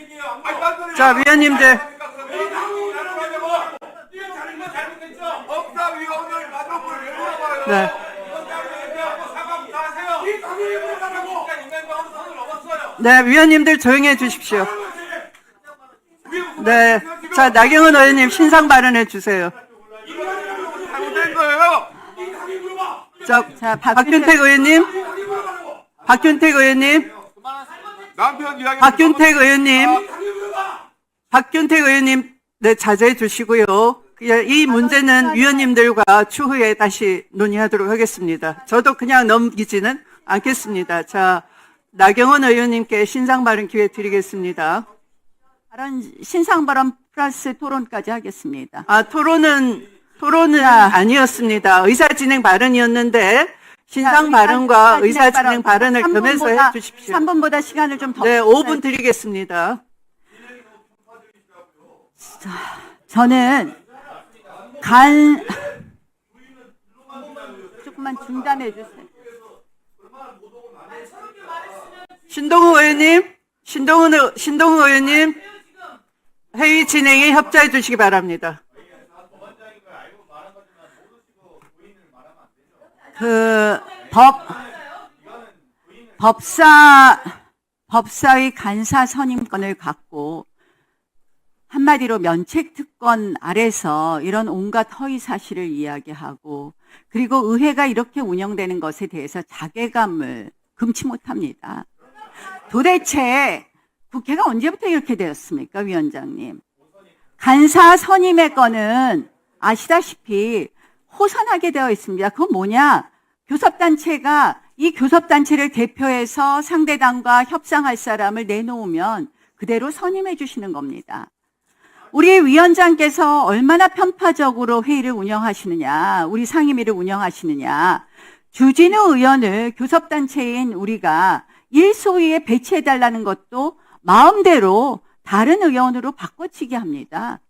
법사위원을 마동을 왜 물어봐요? 네. 네, 위원님들 조용히 해주십시오. 네, 자 나경원 의원님 신상 발언해 주세요. 잘못된 거예요. 자 박균택 의원님, 박균택 의원님, 남편 이야기 박균택 의원님, 네 자제해 주시고요. 이 문제는 위원님들과 추후에 다시 논의하도록 하겠습니다. 저도 그냥 넘기지는 않겠습니다. 자, 나경원 의원님께 신상 발언 기회 드리겠습니다. 신상 발언 플러스 토론까지 하겠습니다. 토론은 아니었습니다. 의사진행 발언이었는데 신상 발언과 의사진행 발언을 겸해서 해 주십시오. 3분보다 시간을 좀 더. 네, 5분 드리겠습니다. 저는 조금만 중단해 주세요. 신동우 의원님, 회의 진행에 협조해 주시기 바랍니다. 법사위 간사 선임권을 갖고 한마디로 면책특권 아래서 이런 온갖 허위 사실을 이야기하고 그리고 의회가 이렇게 운영되는 것에 대해서 자괴감을 금치 못합니다. 도대체 국회가 언제부터 이렇게 되었습니까, 위원장님? 간사 선임의 건은 아시다시피 호선하게 되어 있습니다. 그건 뭐냐? 교섭단체가 이 교섭단체를 대표해서 상대당과 협상할 사람을 내놓으면 그대로 선임해 주시는 겁니다. 우리 위원장께서 얼마나 편파적으로 회의를 운영하시느냐, 우리 상임위를 운영하시느냐, 주진우 의원을 교섭단체인 우리가 일소위에 배치해달라는 것도 마음대로 다른 의원으로 바꿔치기 합니다.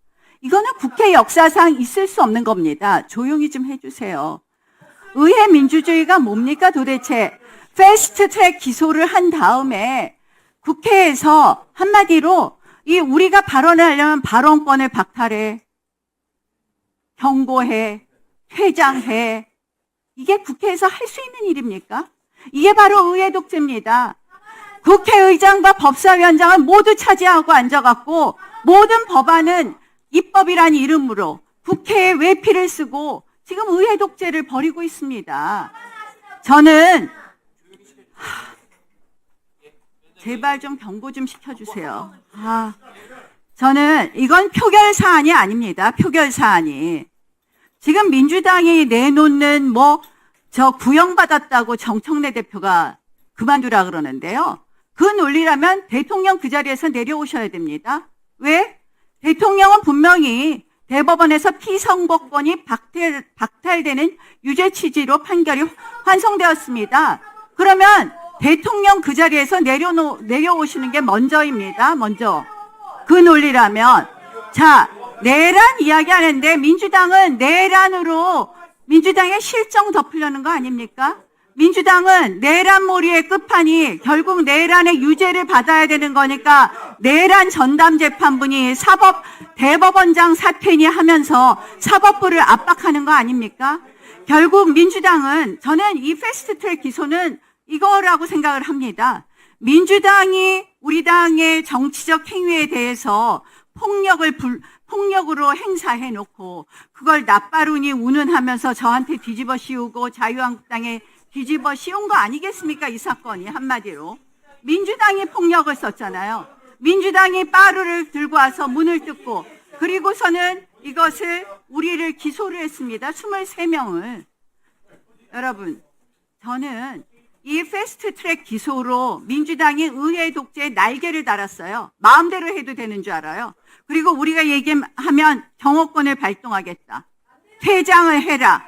이거는 국회 역사상 있을 수 없는 겁니다. 조용히 좀 해주세요. 의회 민주주의가 뭡니까 도대체? 패스트트랙 기소를 한 다음에 국회에서 한마디로 우리가 발언을 하려면 발언권을 박탈해, 경고해, 퇴장해. 이게 국회에서 할 수 있는 일입니까? 이게 바로 의회 독재입니다. 국회의장과 법사위원장은 모두 차지하고 앉아갖고 모든 법안은 입법이란 이름으로 국회에 외피를 쓰고 지금 의회 독재를 벌이고 있습니다. 저는 제발 좀 경고 좀 시켜주세요. 저는 이건 표결 사안이 아닙니다. 표결 사안이. 지금 민주당이 내놓는 구형받았다고 정청래 대표가 그만두라 그러는데요. 그 논리라면 대통령 그 자리에서 내려오셔야 됩니다. 왜? 대통령은 분명히 대법원에서 피선거권이 박탈되는 유죄 취지로 판결이 환송되었습니다. 그러면 대통령 그 자리에서 내려오시는 게 먼저입니다. 먼저. 그 논리라면. 자, 내란 이야기 하는데 민주당은 내란으로 민주당의 실정 덮으려는 거 아닙니까? 민주당은 내란몰이의 끝판이 결국 내란의 유죄를 받아야 되는 거니까 내란 전담 재판부니 대법원장 사퇴니 하면서 사법부를 압박하는 거 아닙니까? 결국 민주당은 저는 이 패스트트랙 기소는 이거라고 생각을 합니다. 민주당이 우리 당의 정치적 행위에 대해서 폭력으로 행사해 놓고 그걸 나빠루니 운운하면서 저한테 뒤집어 씌우고 자유한국당에 뒤집어 씌운 거 아니겠습니까? 이 사건이 한마디로. 민주당이 폭력을 썼잖아요. 민주당이 빠루를 들고 와서 문을 뜯고 그리고서는 이것을 우리를 기소를 했습니다. 23명을. 여러분, 저는 이 패스트트랙 기소로 민주당이 의회 독재에 날개를 달았어요. 마음대로 해도 되는 줄 알아요. 그리고 우리가 얘기하면 경호권을 발동하겠다. 퇴장을 해라.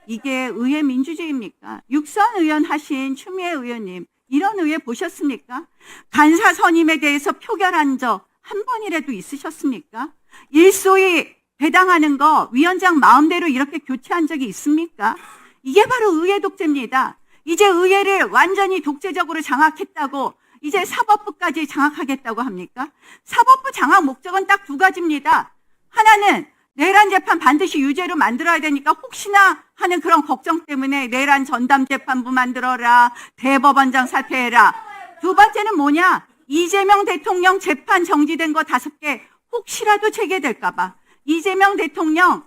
이게 의회 민주주의입니까? 육선 의원 하신 추미애 의원님, 이런 의회 보셨습니까? 간사 선임에 대해서 표결한 적 한 번이라도 있으셨습니까? 일소위 배당하는 거 위원장 마음대로 이렇게 교체한 적이 있습니까? 이게 바로 의회 독재입니다. 이제 의회를 완전히 독재적으로 장악했다고 이제 사법부까지 장악하겠다고 합니까? 사법부 장악 목적은 딱 두 가지입니다. 하나는 내란 재판 반드시 유죄로 만들어야 되니까 혹시나 하는 그런 걱정 때문에 내란 전담 재판부 만들어라, 대법원장 사퇴해라. 두 번째는 뭐냐? 이재명 대통령 재판 정지된 거 5개 혹시라도 재개될까봐 이재명 대통령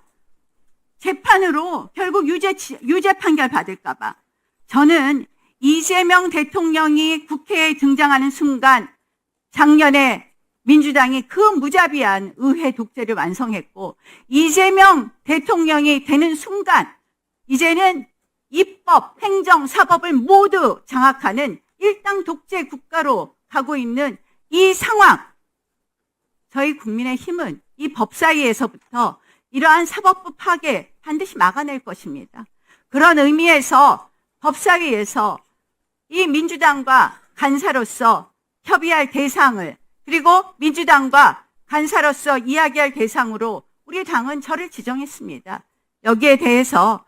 재판으로 결국 유죄 판결 받을까봐. 저는 이재명 대통령이 국회에 등장하는 순간 작년에 민주당이 그 무자비한 의회 독재를 완성했고 이재명 대통령이 되는 순간 이제는 입법, 행정, 사법을 모두 장악하는 일당 독재 국가로 가고 있는 이 상황. 저희 국민의힘은 이 법사위에서부터 이러한 사법부 파괴 반드시 막아낼 것입니다. 그런 의미에서 법사위에서 이 민주당과 간사로서 협의할 대상을 그리고 민주당과 간사로서 이야기할 대상으로 우리 당은 저를 지정했습니다. 여기에 대해서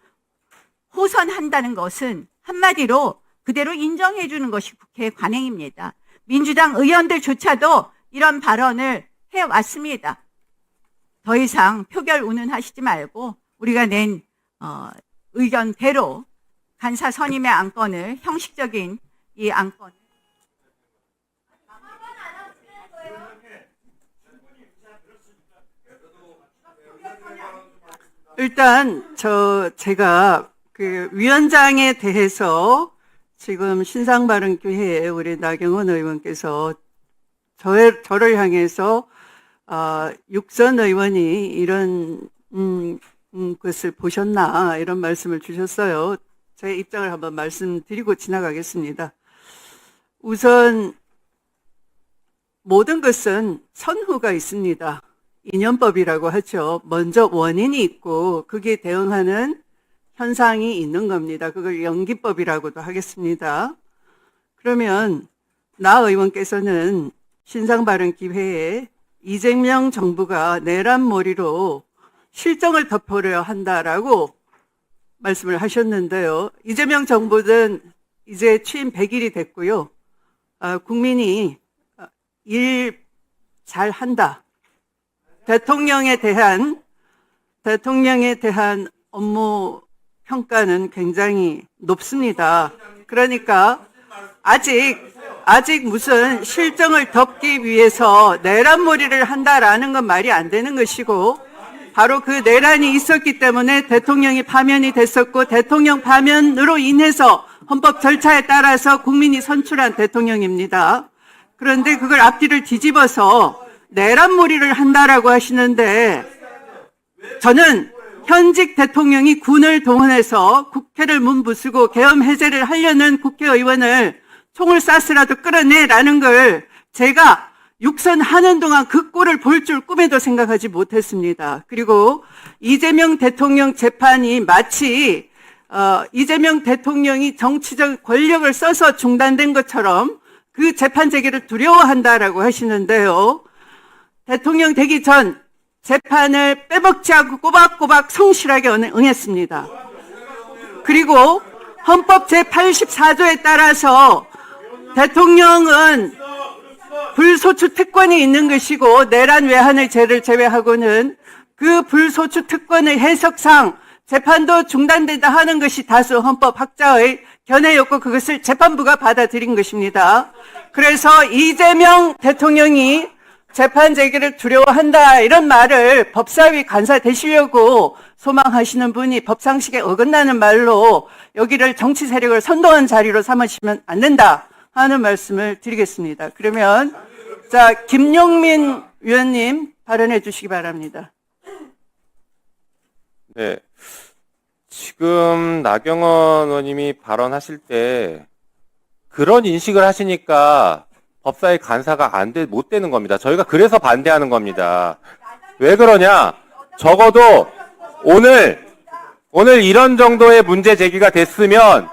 호선한다는 것은 한마디로 그대로 인정해 주는 것이 국회의 관행입니다. 민주당 의원들조차도 이런 발언을 해왔습니다. 더 이상 표결 운운하시지 말고 우리가 낸 의견대로 간사 선임의 안건을 형식적인 이 안건 일단 제가 그 위원장에 대해서 지금 신상바른교회에 우리 나경원 의원께서 저를 향해서 육선 의원이 이런 것을 보셨나 이런 말씀을 주셨어요. 제 입장을 한번 말씀드리고 지나가겠습니다. 우선 모든 것은 선후가 있습니다. 인연법이라고 하죠. 먼저 원인이 있고 그게 대응하는 현상이 있는 겁니다. 그걸 연기법이라고도 하겠습니다. 그러면 나 의원께서는 신상바른기회에 이재명 정부가 내란몰이로 실정을 덮으려 한다라고 말씀을 하셨는데요. 이재명 정부는 이제 취임 100일이 됐고요. 국민이 일 잘한다. 대통령에 대한 업무 평가는 굉장히 높습니다. 그러니까 아직 무슨 실정을 덮기 위해서 내란몰이를 한다라는 건 말이 안 되는 것이고 바로 그 내란이 있었기 때문에 대통령이 파면이 됐었고 대통령 파면으로 인해서 헌법 절차에 따라서 국민이 선출한 대통령입니다. 그런데 그걸 앞뒤를 뒤집어서 내란몰이를 한다라고 하시는데 저는 현직 대통령이 군을 동원해서 국회를 문부수고 계엄 해제를 하려는 국회의원을 총을 쏴서라도 끌어내라는 걸 제가 육선하는 동안 그 꼴을 볼 줄 꿈에도 생각하지 못했습니다. 그리고 이재명 대통령 재판이 마치 이재명 대통령이 정치적 권력을 써서 중단된 것처럼 그 재판 재개를 두려워한다라고 하시는데요. 대통령 되기 전 재판을 빼먹지 않고 꼬박꼬박 성실하게 응했습니다. 그리고 헌법 제84조에 따라서 대통령은 불소추 특권이 있는 것이고 내란 외환의 죄를 제외하고는 그 불소추 특권의 해석상 재판도 중단된다 하는 것이 다수 헌법 학자의 견해였고 그것을 재판부가 받아들인 것입니다. 그래서 이재명 대통령이 재판 제기를 두려워한다 이런 말을 법사위 간사 되시려고 소망하시는 분이 법상식에 어긋나는 말로 여기를 정치 세력을 선동한 자리로 삼으시면 안 된다 하는 말씀을 드리겠습니다. 그러면 자, 김용민 위원님 발언해 주시기 바랍니다. 네. 지금 나경원 의원님이 발언하실 때 그런 인식을 하시니까 법사위 간사가 못 되는 겁니다. 저희가 그래서 반대하는 겁니다. 왜 그러냐? 적어도 오늘 이런 정도의 문제 제기가 됐으면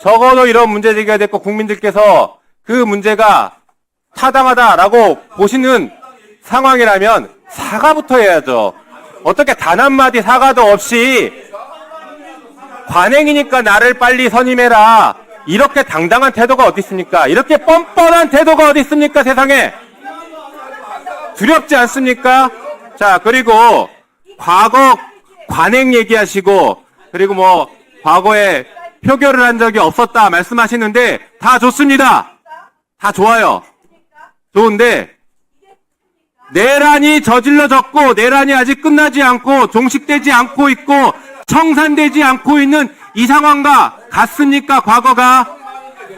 적어도 이런 문제 제기가 됐고 국민들께서 그 문제가 타당하다라고 보시는 상황이라면 사과부터 해야죠. 어떻게 단 한마디 사과도 없이 관행이니까 나를 빨리 선임해라. 이렇게 당당한 태도가 어디 있습니까? 이렇게 뻔뻔한 태도가 어디 있습니까? 세상에. 두렵지 않습니까? 자, 그리고 과거 관행 얘기하시고 그리고 뭐 과거에 표결을 한 적이 없었다 말씀하시는데 다 좋습니다. 다 좋아요. 좋은데 내란이 저질러졌고 내란이 아직 끝나지 않고 종식되지 않고 있고 청산되지 않고 있는 이 상황과 같습니까? 과거가.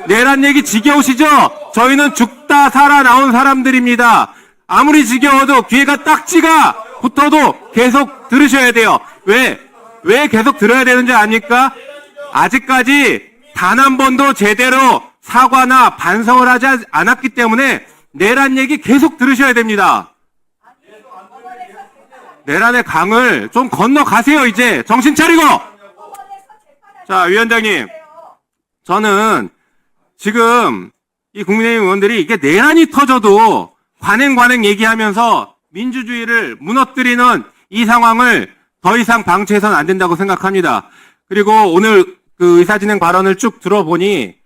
내란 얘기 지겨우시죠? 저희는 죽다 살아나온 사람들입니다. 아무리 지겨워도 귀에가 딱지가 붙어도 계속 들으셔야 돼요. 왜 계속 들어야 되는지 아닙니까? 아직까지 단 한 번도 제대로 사과나 반성을 하지 않았기 때문에 내란 얘기 계속 들으셔야 됩니다. 내란의 강을 좀 건너가세요. 이제 정신 차리고. 자, 위원장님, 저는 지금 이 국민의힘 의원들이 이게 내란이 터져도 관행 얘기하면서 민주주의를 무너뜨리는 이 상황을 더 이상 방치해서는 안 된다고 생각합니다. 그리고 오늘 그 의사진행 발언을 쭉 들어보니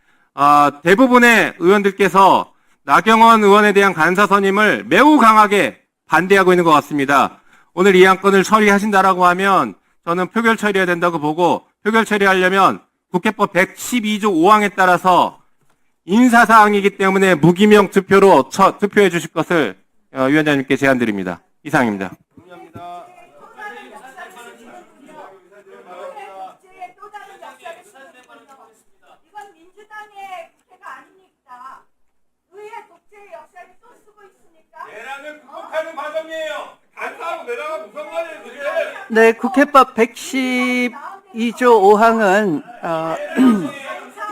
대부분의 의원들께서 나경원 의원에 대한 간사 선임을 매우 강하게 반대하고 있는 것 같습니다. 오늘 이 안건을 처리하신다라고 하면 저는 표결 처리해야 된다고 보고 표결 처리하려면 국회법 112조 5항에 따라서 인사사항이기 때문에 무기명 투표로 투표해 주실 것을 위원장님께 제안드립니다. 이상입니다. 이건 민주당의 국회가 아닙니까? 의회 독재의 역사를 또 쓰고 있습니까? 내란을 극복하는 과정이에요. 간사하고 내란은 무슨 말이에요, 그게? 네, 국회법 112조 5항은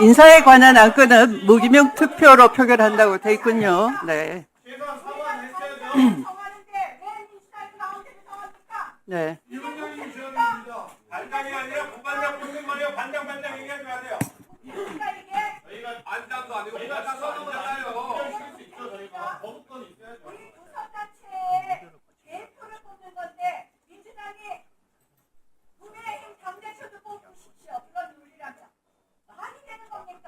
인사에 관한 안건은 무기명 투표로 표결한다고 돼 있군요. 네. 네. 반장이 아니라 부반장 무슨 말이에요? 반장 얘기해줘야 돼요. 저희가 반장도 아니고 부반장도 아니잖아요. 거부권이 있어야죠. 우리 구성단체의 대표를 뽑는 건데 민주당이 국민의힘 당대표도 뽑으십시오. 그런 논리라면 말이 되는 겁니까?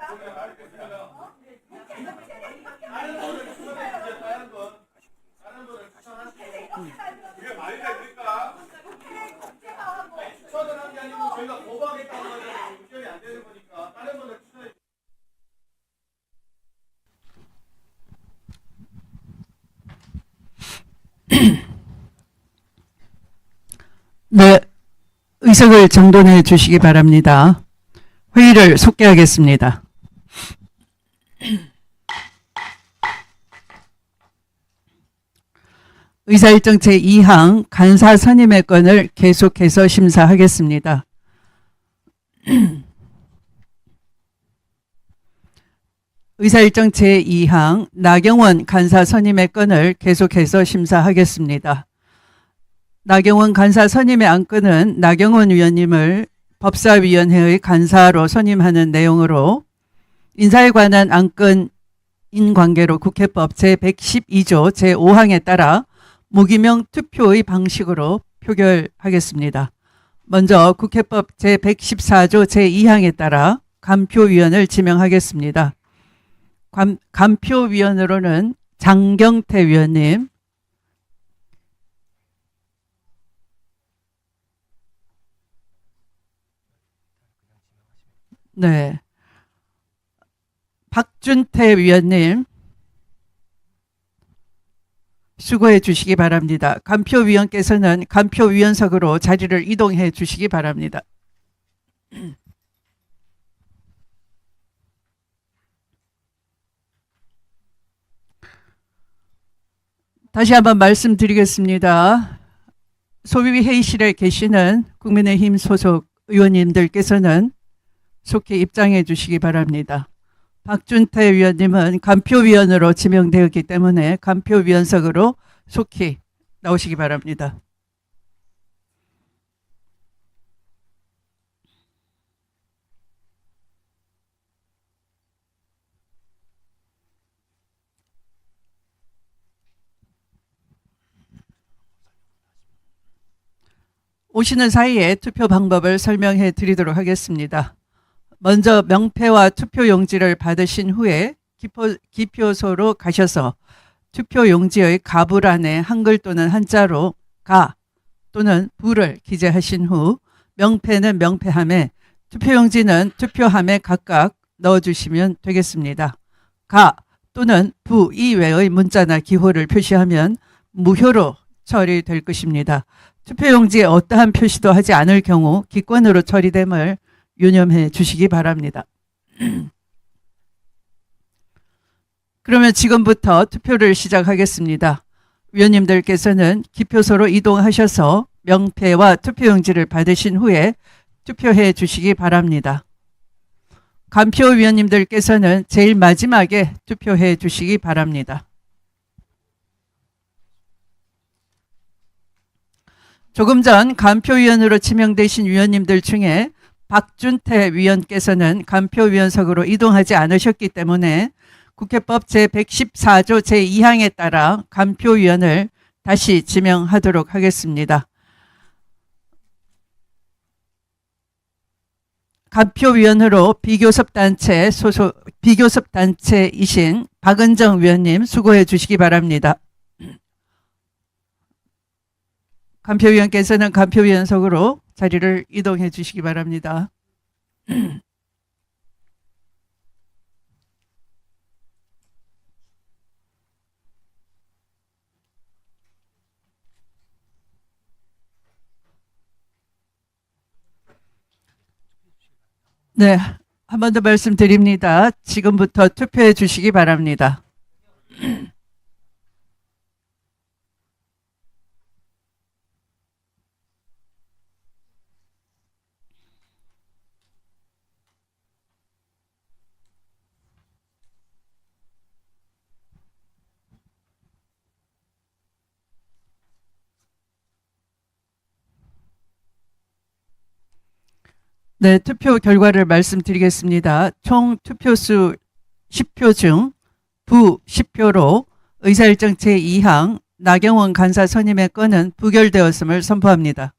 국회 정치를 이렇게 만들어요. 그게 말이 됩니까? 국회의 국제화하고 추천을 한 게 아니고 저희가 거부하겠다는 거는 의견이 안 되는 거니까 다른 분을 추천해. 네, 의석을 정돈해 주시기 바랍니다. 회의를 속개하겠습니다. 의사일정 제2항 간사 선임의 건을 계속해서 심사하겠습니다. 의사일정 제2항 나경원 간사 선임의 건을 계속해서 심사하겠습니다. 나경원 간사 선임의 안건은 나경원 위원님을 법사위원회의 간사로 선임하는 내용으로 인사에 관한 안건인 관계로 국회법 제112조 제5항에 따라 무기명 투표의 방식으로 표결하겠습니다. 먼저 국회법 제114조 제2항에 따라 감표위원을 지명하겠습니다. 감표위원으로는 장경태 위원님, 네, 박준태 위원님, 수고해 주시기 바랍니다. 간표위원께서는 간표위원석으로 자리를 이동해 주시기 바랍니다. 다시 한번 말씀드리겠습니다. 소위 회의실에 계시는 국민의힘 소속 의원님들께서는 속히 입장해 주시기 바랍니다. 박준태 위원님은 간표위원으로 지명되었기 때문에 간표위원석으로 속히 나오시기 바랍니다. 오시는 사이에 투표 방법을 설명해 드리도록 하겠습니다. 먼저 명패와 투표용지를 받으신 후에 기표소로 가셔서 투표용지의 가부란에 한글 또는 한자로 가 또는 부를 기재하신 후 명패는 명패함에 투표용지는 투표함에 각각 넣어주시면 되겠습니다. 가 또는 부 이외의 문자나 기호를 표시하면 무효로 처리될 것입니다. 투표용지에 어떠한 표시도 하지 않을 경우 기권으로 처리됨을 유념해 주시기 바랍니다. 그러면 지금부터 투표를 시작하겠습니다. 위원님들께서는 기표소로 이동하셔서 명패와 투표용지를 받으신 후에 투표해 주시기 바랍니다. 간표위원님들께서는 제일 마지막에 투표해 주시기 바랍니다. 조금 전 간표위원으로 지명되신 위원님들 중에 박준태 위원께서는 간표위원석으로 이동하지 않으셨기 때문에 국회법 제114조 제2항에 따라 간표위원을 다시 지명하도록 하겠습니다. 간표위원으로 비교섭단체이신 박은정 위원님 수고해 주시기 바랍니다. 간표위원께서는 간표위원석으로 자리를 이동해 주시기 바랍니다. 네, 한 번 더 말씀드립니다. 지금부터 투표해 주시기 바랍니다. 네, 투표 결과를 말씀드리겠습니다. 총 투표수 10표 중 부 10표로 의사일정 제2항 나경원 간사 선임의 건은 부결되었음을 선포합니다.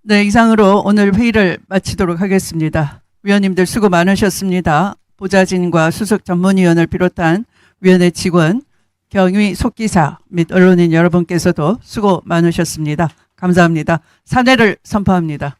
네, 이상으로 오늘 회의를 마치도록 하겠습니다. 위원님들 수고 많으셨습니다. 보좌진과 수석 전문위원을 비롯한 위원회 직원, 경위 속기사 및 언론인 여러분께서도 수고 많으셨습니다. 감사합니다. 사내를 선포합니다.